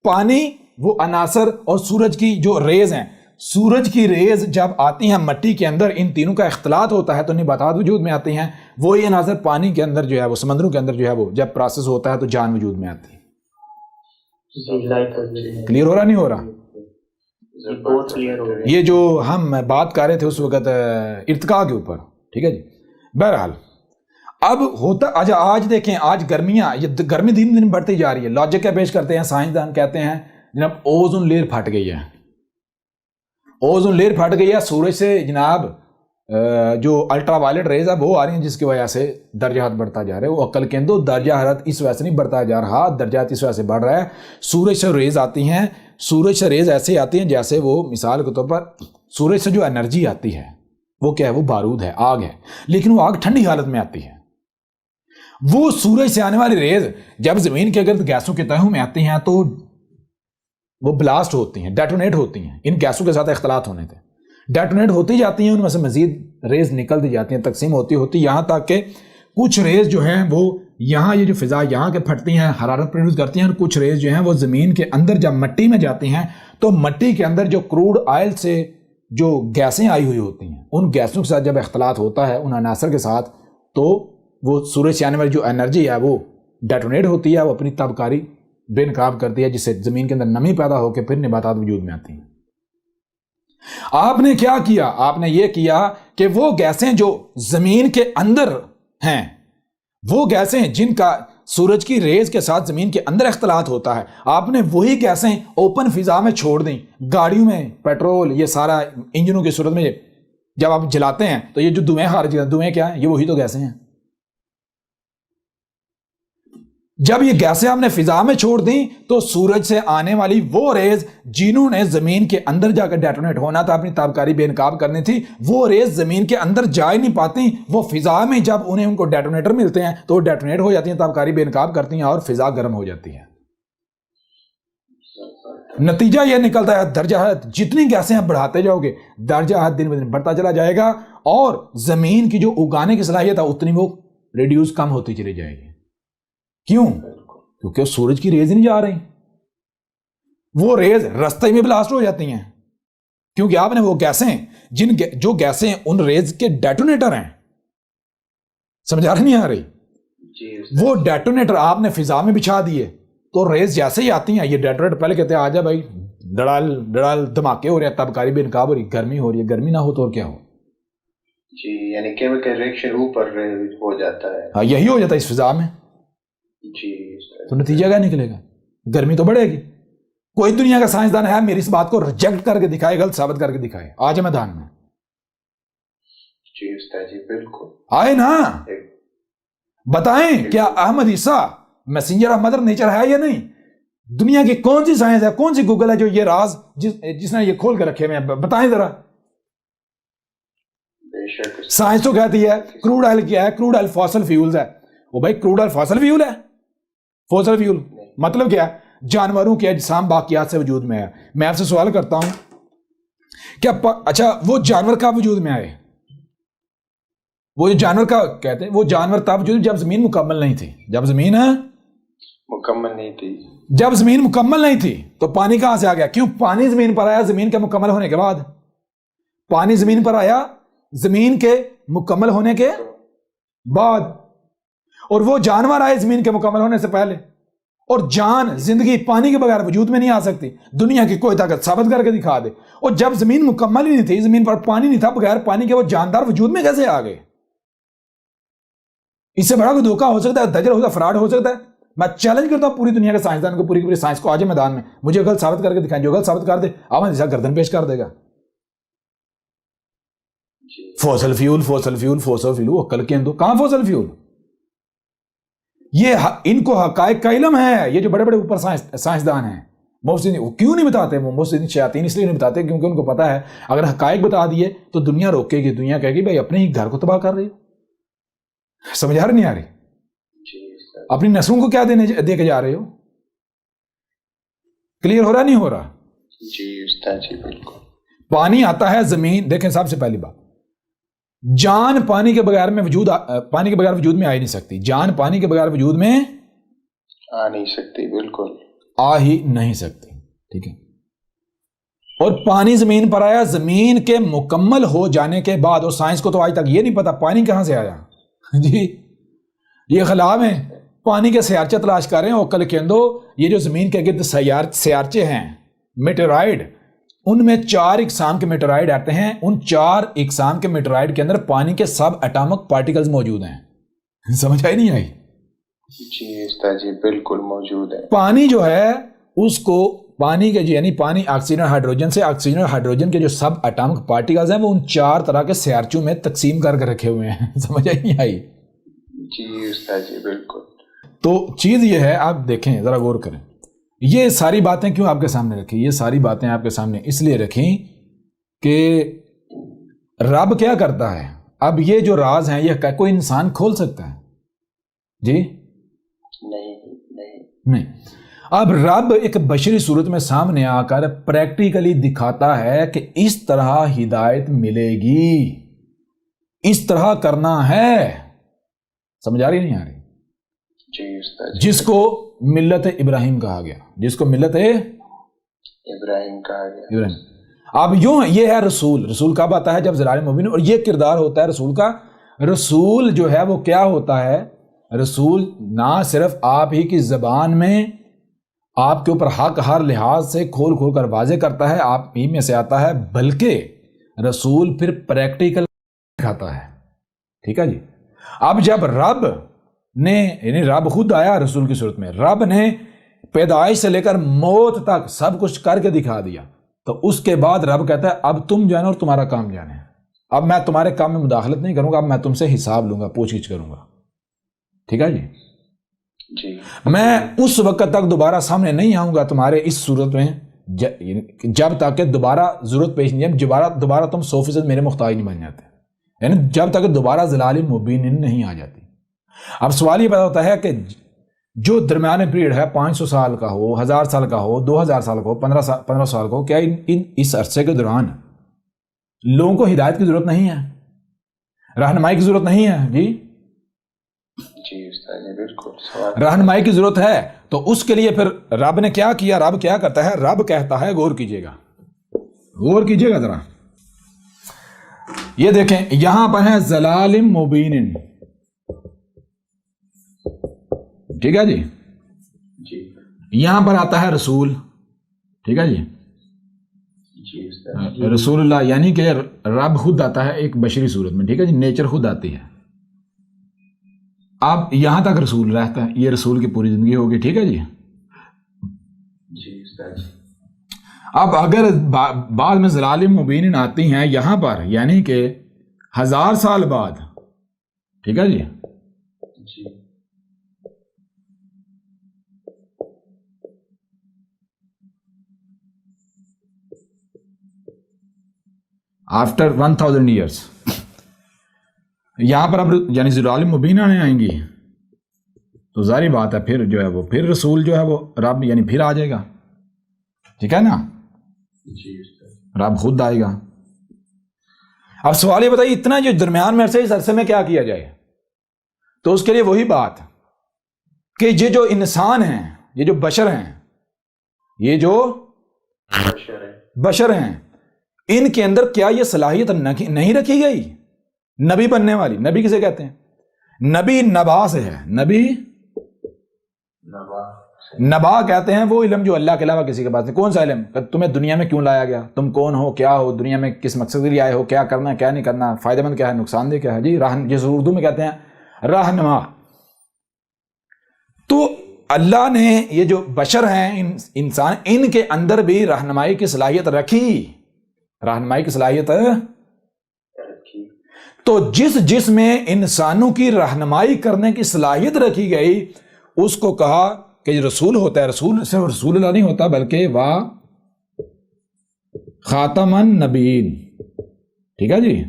Speaker 1: پانی وہ عناصر اور سورج کی جو ریز ہیں, سورج کی ریز جب آتی ہیں مٹی کے اندر, ان تینوں کا اختلاط ہوتا ہے تو نباتات وجود میں آتی ہیں. وہی عناصر پانی کے اندر جو ہے وہ سمندروں کے اندر جو ہے وہ جب پروسیس ہوتا ہے تو جان وجود میں آتی ہے. کلیئر ہو رہا نہیں ہو رہا؟ یہ جو ہم بات کر رہے تھے اس وقت ارتقاء کے اوپر, ٹھیک ہے جی. بہرحال اب ہوتا آج دیکھیں, آج گرمی دن دن بڑھتی جا رہی ہے. لاجک کیا پیش کرتے ہیں سائنسدان؟ کہتے ہیں جناب اوزون لیئر پھٹ گئی ہے, اوزون لیئر پھٹ گئی ہے. سورج سے جناب جو الٹرا وائلٹ ریز ہے وہ آ رہی ہیں جس کی وجہ سے درجہ حرارت بڑھتا جا رہا ہے. وہ عقل کے اندر درجہ حرارت اس وجہ سے نہیں بڑھتا جا رہا, درجہ حرارت اس وجہ سے بڑھ رہا ہے. سورج سے ریز آتی ہیں, سورج سے ریز ایسے آتی ہیں جیسے وہ مثال کے طور پر سورج سے جو انرجی آتی ہے وہ کیا ہے؟ وہ بارود ہے, آگ ہے, لیکن وہ آگ ٹھنڈی حالت میں آتی ہے. وہ سورج سے آنے والی ریز جب زمین کے گرد گیسوں کے تہوں میں آتی ہیں تو وہ بلاسٹ ہوتی ہیں, ڈیٹونیٹ ہوتی ہیں. ان گیسوں کے ساتھ اختلاط ہونے تھے, ڈیٹونیٹ ہوتی جاتی ہیں, ان میں سے مزید ریز نکلتی جاتی ہیں, تقسیم ہوتی یہاں تک کہ کچھ ریز جو ہیں وہ یہاں یہ جو فضا یہاں کے پھٹتی ہیں حرارت پروڈیوس کرتی ہیں, اور کچھ ریز جو ہیں وہ زمین کے اندر جب مٹی میں جاتی ہیں تو مٹی کے اندر جو کروڈ آئل سے جو گیسیں آئی ہوئی ہوتی ہیں ان گیسوں کے ساتھ جب اختلاط ہوتا ہے ان عناصر کے ساتھ تو وہ سورج سے آنے والی جو انرجی ہے وہ ڈیٹونیٹ ہوتی ہے, وہ اپنی تابکاری بے نقاب کرتی ہے جس سے زمین کے اندر نمی پیدا ہو کے پھر نباتات وجود میں آتی ہیں. آپ نے کیا کیا؟ آپ نے یہ کیا کہ وہ گیسیں جو زمین کے اندر ہیں, وہ گیسیں جن کا سورج کی ریز کے ساتھ زمین کے اندر اختلاط ہوتا ہے, آپ نے وہی گیسیں اوپن فضا میں چھوڑ دیں. گاڑیوں میں پیٹرول یہ سارا انجنوں کی صورت میں جب آپ جلاتے ہیں تو یہ جو دھوئیں خارج ہوتے ہیں, دھوئیں کیا ہیں؟ یہ وہی تو گیسیں ہیں. جب یہ گیسیں آپ نے فضا میں چھوڑ دیں تو سورج سے آنے والی وہ ریز جنہوں نے زمین کے اندر جا کر ڈیٹونیٹ ہونا تھا, اپنی تابکاری بے نقاب کرنی تھی, وہ ریز زمین کے اندر جا ہی نہیں پاتی. وہ فضا میں جب انہیں ان کو ڈیٹونیٹر ملتے ہیں تو وہ ڈیٹونیٹ ہو جاتی ہیں, تابکاری بے نقاب کرتی ہیں اور فضا گرم ہو جاتی ہے. نتیجہ یہ نکلتا ہے درجہ حرارت جتنی گیسیں آپ بڑھاتے جاؤ گے درجہ حرارت دن بدن بڑھتا چلا جائے گا, اور زمین کی جو اگانے کی صلاحیت ہے اتنی وہ ریڈیوس کم ہوتی چلی جائے گی. کیوں؟ کیونکہ سورج کی ریز نہیں جا رہی, وہ ریز رستے میں بلاسٹ ہو جاتی ہیں. کیونکہ آپ نے وہ گیسیں جو گیسیں ان ریز کے ڈیٹونیٹر ہیں, سمجھا نہیں آ رہی, وہ ڈیٹونیٹر آپ نے فضا میں بچھا دیے تو ریز جیسے ہی آتی ہیں, یہ ڈیٹونیٹر پہلے کہتے ہیں آجا بھائی ڈڑال دھماکے ہو رہے ہیں, تابکاری بے نقاب ہو رہی, گرمی ہو رہی ہے, گرمی نہ ہو تو اور کیا ہو
Speaker 3: جی, یعنی کیمیکل ریئیکشن اوپر ہو جاتا ہے.
Speaker 1: ہاں یہی ہو جاتا ہے اس فضا میں
Speaker 3: جی,
Speaker 1: تو نتیجہ کیا نکلے گا؟ گرمی تو بڑھے گی. کوئی دنیا کا سائنسدان ہے میری اس بات کو ریجیکٹ کر کے دکھائے, غلط ثابت کر کے دکھائے, آج میدان میں
Speaker 3: جی استاد جی بالکل
Speaker 1: آئے نا, بتائیں کیا احمد عیسیٰ میسنجر آف مدر نیچر ہے یا نہیں؟ دنیا کی کون سی سائنس ہے, کون سی گوگل ہے جو یہ راز جس نے یہ کھول کے رکھے ہوئے ہیں؟ بتائیں ذرا. سائنس تو کہتی ہے کروڈ آئل کیا ہے, کروڈ آئل فاسل فیولز ہے. وہ بھائی کروڈ آئل فاسل فیول ہے؟ فاسل فیول مطلب کیا ہے؟ جانوروں کے اجسام باقیات سے وجود میں ہے. میں آپ سے سوال کرتا ہوں کیا اچھا وہ جانور کا وجود میں آئے؟ وہ جانور کا کہتے ہیں وہ جانور تب وجود جب زمین مکمل نہیں تھی. جب زمین
Speaker 3: مکمل نہیں تھی,
Speaker 1: جب زمین مکمل نہیں تھی تو پانی کہاں سے آ گیا؟ کیوں پانی زمین پر آیا زمین کے مکمل ہونے کے بعد. پانی زمین پر آیا زمین کے مکمل ہونے کے بعد, اور وہ جانور آئے زمین کے مکمل ہونے سے پہلے. اور جان زندگی پانی کے بغیر وجود میں نہیں آ سکتی. دنیا کی کوئی طاقت ثابت کر کے دکھا دے. اور جب زمین مکمل ہی نہیں تھی, زمین پر پانی نہیں تھا, بغیر پانی کے وہ جاندار وجود میں کیسے آ گئے؟ اس سے بڑا کوئی دھوکہ ہو سکتا ہے, دجل ہو سکتا ہے, فراڈ ہو سکتا ہے. میں چیلنج کرتا ہوں پوری دنیا کے سائنسدان کو, پوری سائنس کو, آج میدان میں مجھے غلط ثابت کر کے دکھائیں. جو غلط ثابت کر دے احمد عیسیٰ گردن پیش کر دے گا. Fossil fuel fossil fuel fossil fuel, عقل کے اندر کہاں فوسل فیول؟ یہ ان کو حقائق کا علم ہے. یہ جو بڑے بڑے اوپر سائنسدان ہیں محسن, وہ کیوں نہیں بتاتے؟ وہ محسن شیاطین اس لیے نہیں بتاتے کیونکہ ان کو پتا ہے اگر حقائق بتا دیے تو دنیا روکے گی, دنیا کہے گی بھائی اپنے ہی گھر کو تباہ کر رہی ہو. سمجھ آ رہی نہیں آ رہی؟ اپنی نسلوں کو کیا دے کے جا رہے ہو؟ کلیئر ہو رہا نہیں ہو رہا؟
Speaker 3: جی استاد جی بالکل.
Speaker 1: پانی آتا ہے زمین. دیکھیں سب سے پہلی بات، جان پانی کے بغیر میں پانی کے بغیر وجود میں آ ہی نہیں سکتی. جان پانی کے بغیر وجود میں
Speaker 3: آ نہیں سکتی، بالکل
Speaker 1: آ ہی نہیں سکتی. ٹھیک ہے. اور پانی زمین پر آیا زمین کے مکمل ہو جانے کے بعد. اور سائنس کو تو آج تک یہ نہیں پتا پانی کہاں سے آیا. جی یہ خلا میں پانی کے سیارچے تلاش کر رہے ہیں. عقل کے اندو یہ جو زمین کے گرد سیارچے ہیں میٹرائڈ، ان میں 4 اقسام کے میٹرائڈ آتے ہیں. ان 4 اقسام کے میٹرائڈ کے اندر پانی کے سب ایٹامک پارٹیکلز موجود ہیں. سمجھ آئی نہیں آئی؟
Speaker 3: جی استاد جی بالکل موجود ہے.
Speaker 1: پانی جو ہے اس کو پانی کے یعنی پانی آکسیجن اور ہائیڈروجن سے، آکسیجن اور ہائیڈروجن کے جو سب ایٹامک پارٹیکلز ہیں وہ ان 4 طرح کے سیارچوں میں تقسیم کر کے رکھے ہوئے ہیں. سمجھ آئی نہیں آئی؟
Speaker 3: جی استاد جی بالکل.
Speaker 1: تو چیز یہ ہے، آپ دیکھیں ذرا غور کریں. یہ ساری باتیں کیوں آپ کے سامنے رکھی؟ یہ ساری باتیں آپ کے سامنے اس لیے رکھیں کہ رب کیا کرتا ہے. اب یہ جو راز ہیں یہ کوئی انسان کھول سکتا ہے؟ جی نہیں. اب رب ایک بشری صورت میں سامنے آ کر پریکٹیکلی دکھاتا ہے کہ اس طرح ہدایت ملے گی، اس طرح کرنا ہے. سمجھ آ رہی نہیں آ رہی؟
Speaker 3: جی استاد جی.
Speaker 1: جس کو ملت ابراہیم کہا گیا، جس کو ملت
Speaker 3: ابراہیم کہا گیا.
Speaker 1: اب یوں یہ ہے رسول. رسول کب آتا ہے؟ جب ضلال مبین. اور یہ کردار ہوتا ہے رسول کا. رسول جو ہے وہ کیا ہوتا ہے؟ رسول نہ صرف آپ ہی کی زبان میں آپ کے اوپر حق ہر لحاظ سے کھول کھول کر واضح کرتا ہے، آپ ہی میں سے آتا ہے، بلکہ رسول پھر پریکٹیکل دکھاتا ہے. ٹھیک ہے جی. اب جب رب نے یعنی رب خود آیا رسول کی صورت میں، رب نے پیدائش سے لے کر موت تک سب کچھ کر کے دکھا دیا. تو اس کے بعد رب کہتا ہے اب تم جانے اور تمہارا کام جانے. اب میں تمہارے کام میں مداخلت نہیں کروں گا، اب میں تم سے حساب لوں گا، پوچھ گچھ کروں گا. ٹھیک ہے جی. میں اس وقت تک دوبارہ سامنے نہیں آؤں گا تمہارے اس صورت میں جب تک کہ دوبارہ ضرورت پیش نہیں ہے، دوبارہ تم 100% میرے محتاج نہیں بن جاتے، یعنی جب تک دوبارہ ضلال مبین نہیں آ جاتی. اب سوال یہ پیدا ہوتا ہے کہ جو درمیانے پیریڈ ہے 500 سال کا ہو، 1000 سال کا ہو، 2000 سال کا ہو، 15 سال کا ہو، کیا اس عرصے کے دوران لوگوں کو ہدایت کی ضرورت نہیں ہے، رہنمائی کی ضرورت نہیں ہے؟
Speaker 3: جی استاد جی بالکل
Speaker 1: رہنمائی کی ضرورت ہے. تو اس کے لیے پھر رب نے کیا کیا؟ رب کیا کرتا ہے؟ رب کہتا ہے، غور کیجئے گا ذرا. یہ دیکھیں یہاں پر ہے ضلال مبین. ٹھیک ہے جی. یہاں پر آتا ہے رسول. ٹھیک ہے جی. رسول اللہ یعنی کہ رب خود آتا ہے ایک بشری صورت میں. ٹھیک ہے جی. نیچر خود آتی ہے. اب یہاں تک رسول رہتا ہے، یہ رسول کی پوری زندگی ہوگی. ٹھیک ہے جی. اب اگر بعد میں ضلال مبین آتی ہیں یہاں پر، یعنی کہ 1000 سال بعد. ٹھیک ہے جی. آفٹر 1000 ایئرس یہاں پر اب یعنی ضلال مبین آئیں گی، تو ظاہری بات ہے پھر جو ہے وہ پھر رسول جو ہے وہ رب یعنی پھر آ جائے گا. ٹھیک ہے نا. رب خود آئے گا. اب سوال یہ بتائیے اتنا جو درمیان میں اس عرصے میں کیا کیا جائے؟ تو اس کے لیے وہی بات کہ یہ جو انسان ہیں، یہ جو بشر ہیں، یہ جو بشر ہیں، ان کے اندر کیا یہ صلاحیت نہیں رکھی گئی نبی بننے والی؟ نبی کسے کہتے ہیں؟ نبی نبا سے ہے. نبی نبا کہتے ہیں وہ علم جو اللہ کے علاوہ کسی کے پاس نہیں. کون سا علم؟ تمہیں دنیا میں کیوں لایا گیا، تم کون ہو، کیا ہو، دنیا میں کس مقصد کے لیے آئے ہو، کیا کرنا ہے، کیا نہیں کرنا، فائدہ مند کیا ہے، نقصان دہ کیا ہے. جی جس اردو میں کہتے ہیں رہنما. تو اللہ نے یہ جو بشر ہیں انسان، ان کے اندر بھی رہنمائی کی صلاحیت رکھی. رہنمائی کی صلاحیت تو جس میں انسانوں کی رہنمائی کرنے کی صلاحیت رکھی گئی اس کو کہا کہ رسول ہوتا ہے. رسول صرف رسول اللہ نہیں ہوتا بلکہ وہ خاتم النبیین. ٹھیک ہے جی.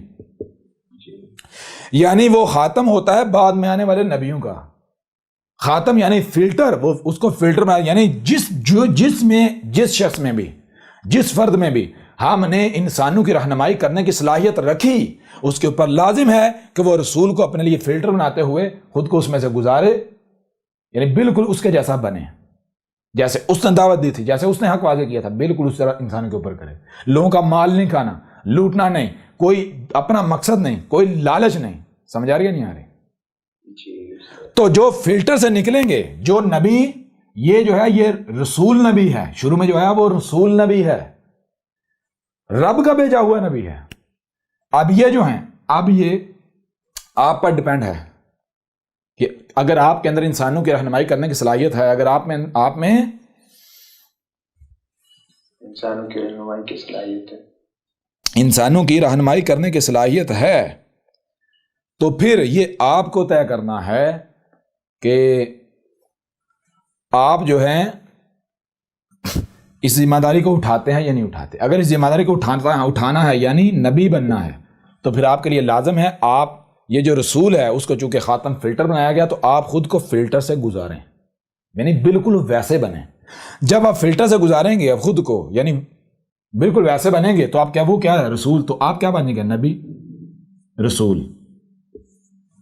Speaker 1: یعنی وہ خاتم ہوتا ہے بعد میں آنے والے نبیوں کا. خاتم یعنی فلٹر، وہ اس کو فلٹر بنا، یعنی جس شخص میں بھی، جس فرد میں بھی ہم نے انسانوں کی رہنمائی کرنے کی صلاحیت رکھی، اس کے اوپر لازم ہے کہ وہ رسول کو اپنے لیے فلٹر بناتے ہوئے خود کو اس میں سے گزارے، یعنی بالکل اس کے جیسا بنے، جیسے اس نے دعوت دی تھی، جیسے اس نے حق واضح کیا تھا، بالکل اس طرح انسانوں کے اوپر کرے۔ لوگوں کا مال نہیں کھانا، لوٹنا نہیں، کوئی اپنا مقصد نہیں، کوئی لالچ نہیں۔ سمجھ آ رہی ہے نہیں آ رہی؟ تو جو فلٹر سے نکلیں گے، جو نبی، یہ جو ہے یہ رسول نبی ہے، شروع میں جو ہے وہ رسول نبی ہے، رب کا بھیجا ہوا نبی ہے۔ اب یہ جو ہیں، اب یہ آپ پر ڈیپینڈ ہے کہ اگر آپ کے اندر انسانوں کی رہنمائی کرنے کی صلاحیت ہے، اگر آپ میں
Speaker 3: انسانوں کی رہنمائی کی صلاحیت ہے،
Speaker 1: انسانوں کی رہنمائی کرنے کی صلاحیت ہے، تو پھر یہ آپ کو طے کرنا ہے کہ آپ جو ہیں اس ذمہ داری کو اٹھاتے ہیں یا نہیں اٹھاتے۔ اگر اس ذمہ داری کو اٹھانا ہے یعنی نبی بننا ہے، تو پھر آپ کے لیے لازم ہے آپ یہ جو رسول ہے اس کو چونکہ خاتم فلٹر بنایا گیا، تو آپ خود کو فلٹر سے گزاریں، یعنی بالکل ویسے بنیں۔ جب آپ فلٹر سے گزاریں گے خود کو، یعنی بالکل ویسے بنیں گے، تو آپ وہ کیا ہے؟ رسول۔ تو آپ کیا بنیں گے؟ نبی، رسول۔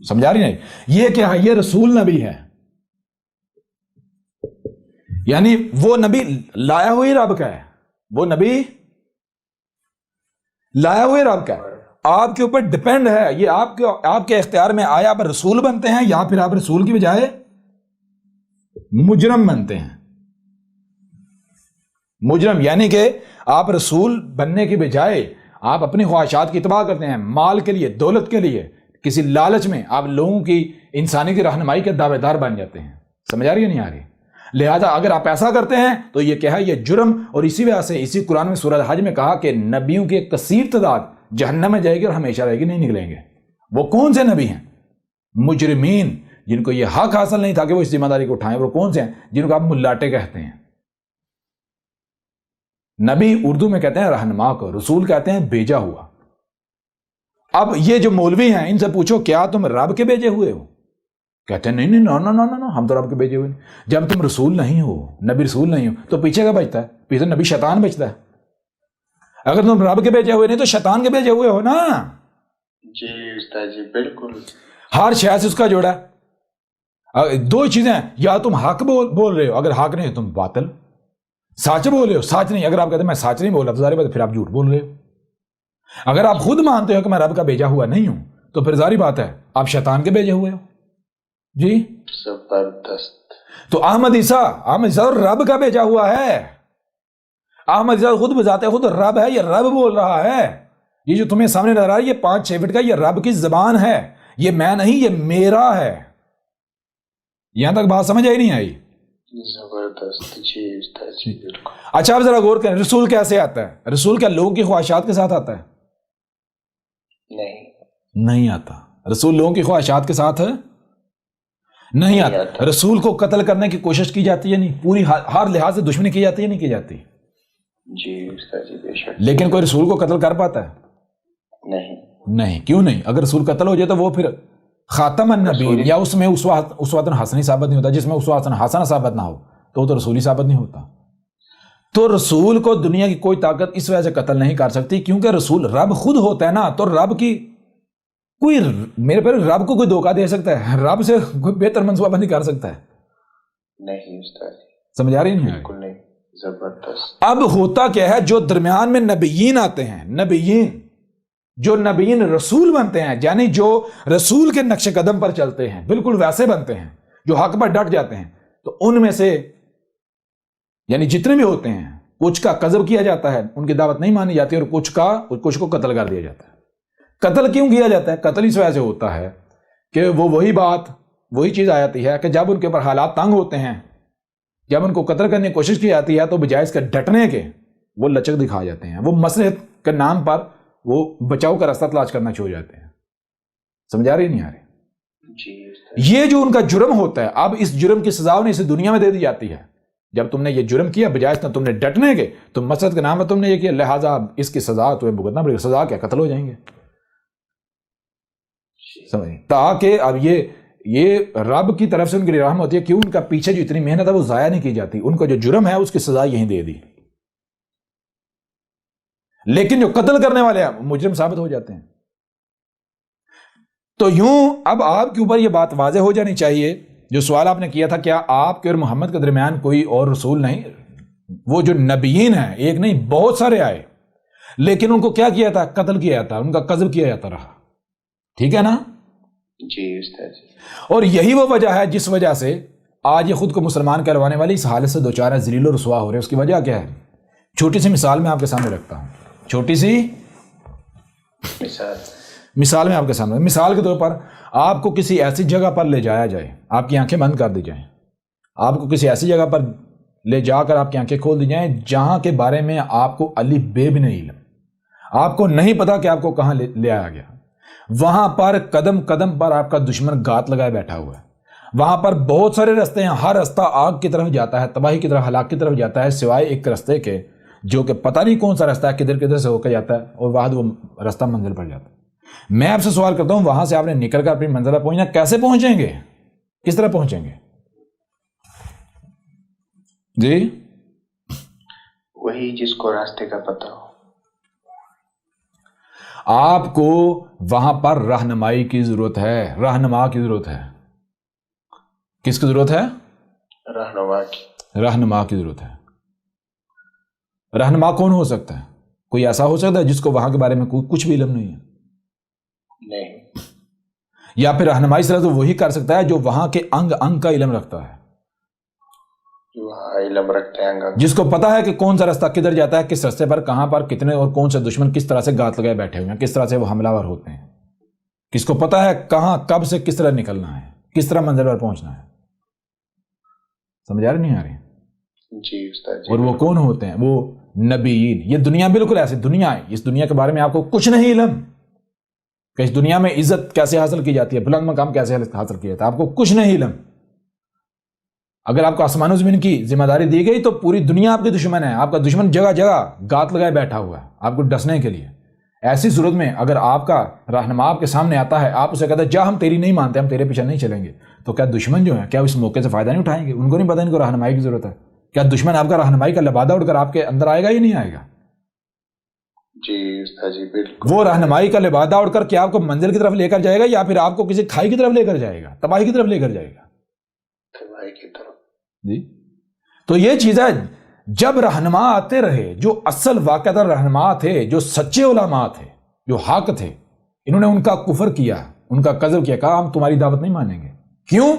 Speaker 1: سمجھا رہی نہیں؟ یہ کیا ہے؟ یہ رسول نبی ہے، یعنی وہ نبی لایا ہوئی رب کا ہے، وہ نبی لایا ہوئے رب کا ہے، آپ کے اوپر ڈیپینڈ ہے، یہ آپ کے اختیار میں آیا۔ آپ رسول بنتے ہیں یا پھر آپ رسول کی بجائے مجرم بنتے ہیں۔ مجرم یعنی کہ آپ رسول بننے کی بجائے آپ اپنی خواہشات کی اتباع کرتے ہیں، مال کے لیے، دولت کے لیے، کسی لالچ میں آپ لوگوں کی انسانی کی رہنمائی کے دعوے دار بن جاتے ہیں۔ سمجھ آ رہی ہے نہیں آ رہی؟ لہذا اگر آپ ایسا کرتے ہیں تو یہ کیا ہے؟ یہ جرم۔ اور اسی وجہ سے اسی قرآن میں سورہ حج میں کہا کہ نبیوں کی ایک کثیر تعداد جہنم میں جائے گی اور ہمیشہ رہے گی، نہیں نکلیں گے۔ وہ کون سے نبی ہیں؟ مجرمین، جن کو یہ حق حاصل نہیں تھا کہ وہ اس ذمہ داری کو اٹھائیں۔ وہ کون سے ہیں؟ جن کو آپ ملاٹے کہتے ہیں۔ نبی اردو میں کہتے ہیں رہنما کو، رسول کہتے ہیں بھیجا ہوا۔ اب یہ جو مولوی ہیں ان سے پوچھو کیا تم رب کے بھیجے ہوئے ہو؟ کہتے ہیں نہیں، ہم تو رب کے بھیجے ہوئے نہیں۔ جب تم رسول نہیں ہو، نبی رسول نہیں ہو، تو پیچھے کیا بچتا ہے؟ پیچھے نبی شیطان بچتا ہے۔ اگر تم رب کے بھیجے ہوئے نہیں تو شیطان کے بھیجے ہوئے ہو نا۔
Speaker 3: جی استاد جی بالکل،
Speaker 1: ہر شے سے اس کا جوڑا ہے۔ دو چیزیں ہیں، یا تم حق بول رہے ہو، اگر حق نہیں تم باطل، سچ بول رہے ہو، سچ نہیں۔ اگر آپ کہتے ہیں میں سچ نہیں بول رہا تو ظاہر بات ہے پھر آپ جھوٹ بول رہے ہو۔ اگر آپ خود مانتے ہو کہ میں رب کا بھیجا ہوا نہیں ہوں تو پھر ظاہر بات ہے آپ شیطان کے بھیجے ہوئے ہو۔ جی
Speaker 3: زبردست۔
Speaker 1: تو احمد عیسیٰ رب کا بھیجا ہوا ہے۔ احمد عیسیٰ خود بذات خود رب ہے، یہ رب بول رہا ہے۔ یہ جو تمہیں سامنے نظر آ رہا ہے یہ 5-6 فٹ کا، یہ رب کی زبان ہے، یہ میں نہیں، یہ میرا ہے۔ یہاں تک بات سمجھ آئی نہیں آئی؟
Speaker 3: زبردست جی استاد جی بالکل۔
Speaker 1: اچھا آپ ذرا غور کریں، رسول کیسے آتا ہے؟ رسول کیا لوگوں کی خواہشات کے ساتھ آتا ہے؟ نہیں آتا۔ رسول لوگوں کی خواہشات کے ساتھ نہیں آتا۔ رسول کو قتل کرنے کی کوشش کی جاتی ہے، نہیں، پوری ہر لحاظ سے دشمنی کی جاتی ہے، نہیں کی جاتی؟
Speaker 3: جی استاد جی بے شک۔
Speaker 1: لیکن کوئی رسول کو قتل کر پاتا ہے؟ نہیں۔ کیوں نہیں؟ اگر رسول قتل ہو جائے تو وہ پھر خاتم النبیین یا اس میں اسوۃ حسنہ ثابت نہیں ہوتا۔ جس میں اسوۃ حسنہ ثابت نہ ہو تو وہ تو رسول ہی ثابت نہیں ہوتا۔ تو رسول کو دنیا کی کوئی طاقت اس وجہ سے قتل نہیں کر سکتی کیونکہ رسول رب خود ہوتا ہے نا۔ تو رب کی کوئی میرے پیر رب کو کوئی دھوکہ دے سکتا ہے؟ رب سے کوئی بہتر منصوبہ بندی کر سکتا ہے؟
Speaker 3: نہیں استاد جی،
Speaker 1: سمجھ آ رہی نہیں؟
Speaker 3: بالکل نہیں۔ زبردست۔
Speaker 1: اب ہوتا کیا ہے؟ جو درمیان میں نبیین آتے ہیں، جو نبیین رسول بنتے ہیں، یعنی جو رسول کے نقش قدم پر چلتے ہیں، بالکل ویسے بنتے ہیں، جو حق پر ڈٹ جاتے ہیں، تو ان میں سے یعنی جتنے بھی ہوتے ہیں کچھ کا قذف کیا جاتا ہے، ان کی دعوت نہیں مانی جاتی، اور کچھ کو قتل کر دیا جاتا ہے۔ قتل کیوں کیا جاتا ہے؟ قتل اس وجہ سے ہوتا ہے کہ وہی چیز آ جاتی ہے کہ جب ان کے اوپر حالات تنگ ہوتے ہیں، جب ان کو قتل کرنے کی کوشش کی جاتی ہے تو بجائے اس کے ڈٹنے کے وہ لچک دکھا جاتے ہیں، وہ مصلحت کے نام پر وہ بچاؤ کا راستہ تلاش کرنا چھوڑ جاتے ہیں۔ سمجھ آ رہی نہیں آ رہی؟
Speaker 3: جی
Speaker 1: یہ جو ان کا جرم ہوتا ہے، اب اس جرم کی سزا انہیں اس دنیا میں دے دی جاتی ہے۔ جب تم نے یہ جرم کیا، بجائے اس نے تم نے ڈٹنے کے، تم مصلحت کے نام پر تم نے یہ کیا، لہٰذا اس کی سزا تمہیں بھگتنا پڑے گا۔ سزا کیا؟ قتل ہو جائیں گے۔ سمجھ؟ تاکہ اب یہ یہ رب کی طرف سے ان کی رحم ہوتی ہے، کیوں ان کا پیچھے جو اتنی محنت ہے وہ ضائع نہیں کی جاتی، ان کو جو جرم ہے اس کی سزا یہیں دے دی، لیکن جو قتل کرنے والے ہیں وہ مجرم ثابت ہو جاتے ہیں۔ تو یوں اب آپ کے اوپر یہ بات واضح ہو جانی چاہیے، جو سوال آپ نے کیا تھا کیا آپ کے اور محمد کے درمیان کوئی اور رسول نہیں، وہ جو نبیین ہیں ایک نہیں بہت سارے آئے، لیکن ان کو کیا کیا تھا؟ قتل کیا جاتا، ان کا قذف کیا جاتا رہا، ٹھیک ہے نا؟
Speaker 3: جی استاد جی۔
Speaker 1: اور یہی وہ وجہ ہے جس وجہ سے آج یہ خود کو مسلمان کہلوانے والی اس حالت سے دوچار ہے، ذلیل و رسوا ہو رہے ہیں۔ اس کی وجہ کیا ہے؟ چھوٹی سی مثال میں آپ کے سامنے رکھتا ہوں، چھوٹی سی مثال میں آپ کے سامنے، مثال کے طور پر آپ کو کسی ایسی جگہ پر لے جایا جائے، آپ کی آنکھیں بند کر دی جائیں، آپ کو کسی ایسی جگہ پر لے جا کر آپ کی آنکھیں کھول دی جائیں جہاں کے بارے میں آپ کو الف بے بھی نہیں علم، آپ کو نہیں پتا کہ آپ کو کہاں لے آیا گیا، وہاں پر قدم قدم پر آپ کا دشمن گات لگائے بیٹھا ہوا ہے، وہاں پر بہت سارے رستے ہیں، ہر رستہ آگ کی طرف جاتا ہے، تباہی کی طرف، ہلاک کی طرف جاتا ہے، سوائے ایک رستے کے جو کہ پتہ نہیں کون سا رستہ ہے، کدھر کدھر سے ہو کے جاتا ہے اور بعد وہ رستہ منزل پر جاتا ہے۔ میں آپ سے سوال کرتا ہوں، وہاں سے آپ نے نکل کر اپنی منزل پر پہنچنا، کیسے پہنچیں گے؟ کس طرح پہنچیں گے؟ جی
Speaker 3: وہی جس کو راستے کا پتہ ہو۔
Speaker 1: آپ کو وہاں پر رہنمائی کی ضرورت ہے، رہنما کی ضرورت ہے۔ کس کی ضرورت ہے؟ رہنما کی ضرورت ہے۔ رہنما کون ہو سکتا ہے؟ کوئی ایسا ہو سکتا ہے جس کو وہاں کے بارے میں کچھ بھی علم نہیں ہے؟
Speaker 3: نہیں۔
Speaker 1: یا پھر رہنمائی صرف وہی کر سکتا ہے جو وہاں کے انگ انگ کا علم رکھتا ہے،
Speaker 3: علم رکھتے ہیں،
Speaker 1: جس کو پتا ہے کہ کون سا راستہ کدھر جاتا ہے، کس راستے پر کہاں پر کتنے اور کون سے دشمن کس طرح سے گات لگائے بیٹھے ہوئے ہیں، کس طرح سے وہ حملہ ور ہوتے ہیں، کس کو پتا ہے کہاں کب سے کس طرح نکلنا ہے، کس طرح منزل پر پہنچنا ہے۔ سمجھ آ رہی نہیں آ رہی؟
Speaker 3: جی استاد جی۔
Speaker 1: اور وہ کون ہوتے ہیں؟ وہ نبیین۔ یہ دنیا بالکل ایسی دنیا ہے، اس دنیا کے بارے میں آپ کو کچھ نہیں علم کہ اس دنیا میں عزت کیسے حاصل کی جاتی ہے، بلند مقام کیسے حاصل کیا جاتا ہے، آپ کو کچھ نہیں علم۔ اگر آپ کو آسمان و زمین کی ذمہ داری دی گئی تو پوری دنیا آپ کی دشمن ہے، آپ کا دشمن جگہ جگہ گات لگائے بیٹھا ہوا ہے آپ کو ڈسنے کے لیے۔ ایسی صورت میں اگر آپ کا رہنما آپ کے سامنے آتا ہے، آپ اسے کہتے ہیں جا ہم تیری نہیں مانتے، ہم تیرے پیچھے نہیں چلیں گے، تو کیا دشمن جو ہے کیا اس موقع سے فائدہ نہیں اٹھائیں گے؟ ان کو نہیں پتا ان کو رہنمائی کی ضرورت ہے۔ کیا دشمن آپ کا رہنمائی کا لبادہ اڑ کر آپ کے اندر آئے گا یا نہیں آئے گا؟
Speaker 3: جی استاد جی بالکل۔
Speaker 1: وہ رہنمائی کا لبادہ اڑ کر کیا آپ کو منزل کی طرف لے کر جائے گا یا پھر آپ کو کسی کھائی کی طرف لے کر جائے گا، تباہی کی طرف لے کر جائے گا؟
Speaker 3: تباہی کی طرف۔
Speaker 1: جی تو یہ چیز ہے، جب رہنما آتے رہے، جو اصل واقعہ رہنما تھے، جو سچے علماء تھے، جو حق تھے، انہوں نے ان کا کفر کیا، ان کا قذف کیا، کہا ہم تمہاری دعوت نہیں مانیں گے۔ کیوں؟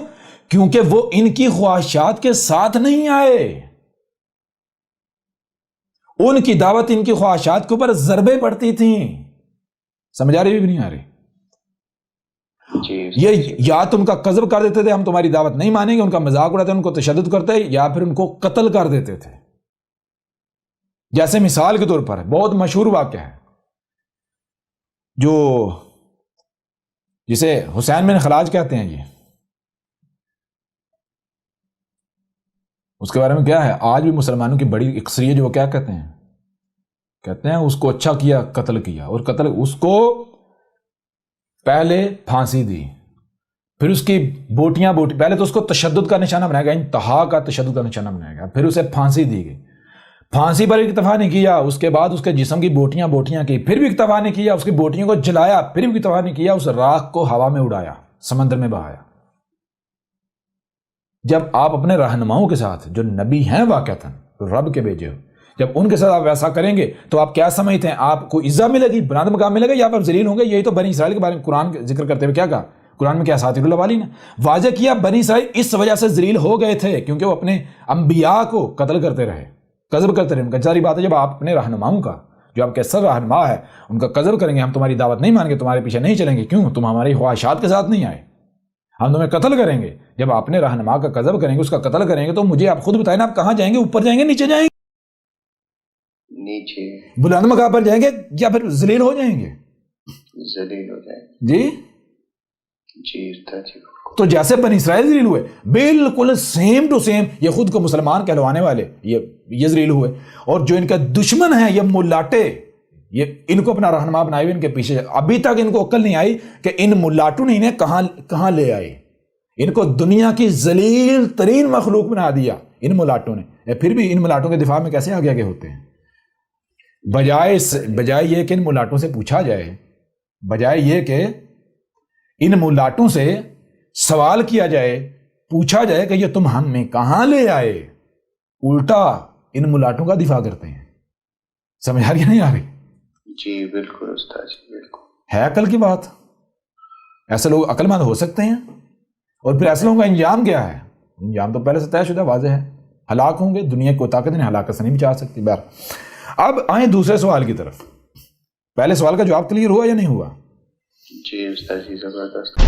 Speaker 1: کیونکہ وہ ان کی خواہشات کے ساتھ نہیں آئے، ان کی دعوت ان کی خواہشات کے اوپر ضربیں پڑتی تھیں۔ سمجھ آ رہی بھی نہیں آ رہی؟ یہ یا تم کا قذف کر دیتے تھے، ہم تمہاری دعوت نہیں مانیں گے، ان کا مذاق اڑاتے، ان کو تشدد کرتے، یا پھر ان کو قتل کر دیتے تھے۔ جیسے مثال کے طور پر بہت مشہور واقعہ ہے جو جسے حسین بن خلاج کہتے ہیں، اس کے بارے میں کیا ہے؟ آج بھی مسلمانوں کی بڑی اکثریت جو کیا کہتے ہیں اس کو اچھا کیا، قتل کیا، اور قتل اس کو پہلے پھانسی دی، پھر اس کی بوٹیاں پہلے تو اس کو تشدد کا نشانہ بنایا گیا، انتہا کا تشدد کا نشانہ بنایا گیا، پھر اسے پھانسی دی گئی، پھانسی پر اکتفا نہیں کیا، اس کے بعد اس کے جسم کی بوٹیاں کی، پھر بھی اکتفا نہیں کیا، اس کی بوٹیوں کو جلایا، پھر بھی اکتفا نہیں کیا، اس راکھ کو ہوا میں اڑایا، سمندر میں بہایا۔ جب آپ اپنے رہنماؤں کے ساتھ جو نبی ہیں واقعتاً رب کے بھیجے ہو، جب ان کے ساتھ آپ ویسا کریں گے تو آپ کیا سمجھتے ہیں؟ آپ کو عزت ملے گی، بلند مقام ملے گا، یا آپ ذلیل ہوں گے؟ یہی تو بنی اسرائیل کے بارے میں قرآن ذکر کرتے ہوئے کیا کہا؟ قرآن میں کیا ساتیر الاولین نے واضح کیا، بنی اسرائیل اس وجہ سے ذلیل ہو گئے تھے کیونکہ وہ اپنے انبیاء کو قتل کرتے رہے، قذف کرتے رہے۔ ساری بات ہے، جب آپ اپنے رہنماؤں کا، جو آپ کے اصل رہنما ہے، ان کا قذف کریں گے، ہم تمہاری دعوت نہیں مانیں گے، تمہارے پیچھے نہیں چلیں گے، کیوں؟ تم ہماری خواہشات کے ساتھ نہیں آئے، ہم تمہیں قتل کریں گے۔ جب آپ اپنے رہنما کا قذف کریں گے، اس کا قتل کریں گے، تو مجھے آپ خود بتائیں نا، آپ کہاں جائیں گے؟ اوپر جائیں گے، نیچے جائیں گے؟
Speaker 3: نیچے،
Speaker 1: بلند مقام پر جائیں گے یا پھر ذلیل ہو جائیں گے؟
Speaker 3: ذلیل ہو جائیں گے۔
Speaker 1: جی
Speaker 3: جی۔
Speaker 1: تو جیسے بنی اسرائیل ذلیل ہوئے، بالکل سیم ٹو سیم یہ خود کو مسلمان کہلوانے والے یہ ذلیل ہوئے، اور جو ان کا دشمن ہے یہ ملاٹے، یہ ان کو اپنا رہنما بنائے ہوئے، ان کے پیچھے ابھی تک ان کو عقل نہیں آئی کہ ان ملاٹوں نے انہیں کہاں لے آئے، ان کو دنیا کی ذلیل ترین مخلوق بنا دیا ان ملاٹوں نے. پھر بھی ان ملاٹوں کے دفاع میں کیسے آگے آگے ہوتے ہیں؟ بجائے یہ کہ ان ملاٹوں سے پوچھا جائے، بجائے یہ کہ ان ملاٹوں سے سوال کیا جائے، پوچھا جائے کہ یہ تم ہم میں کہاں لے آئے، الٹا ان ملاٹوں کا دفاع کرتے ہیں. سمجھ آ رہی ہے نہیں آ رہی؟
Speaker 3: جی بالکل استاد جی بالکل.
Speaker 1: ہے عقل کی بات. ایسے لوگ عقل مند ہو سکتے ہیں؟ اور پھر ایسے لوگوں کا انجام کیا ہے؟ انجام تو پہلے سے طے شدہ واضح ہے، ہلاک ہوں گے. دنیا کو طاقت انہیں ہلاکت سے نہیں بچا سکتی. اب آئیں دوسرے سوال کی طرف. پہلے سوال کا جواب کلیئر ہوا یا نہیں ہوا؟
Speaker 3: جی استاد جی زبردست.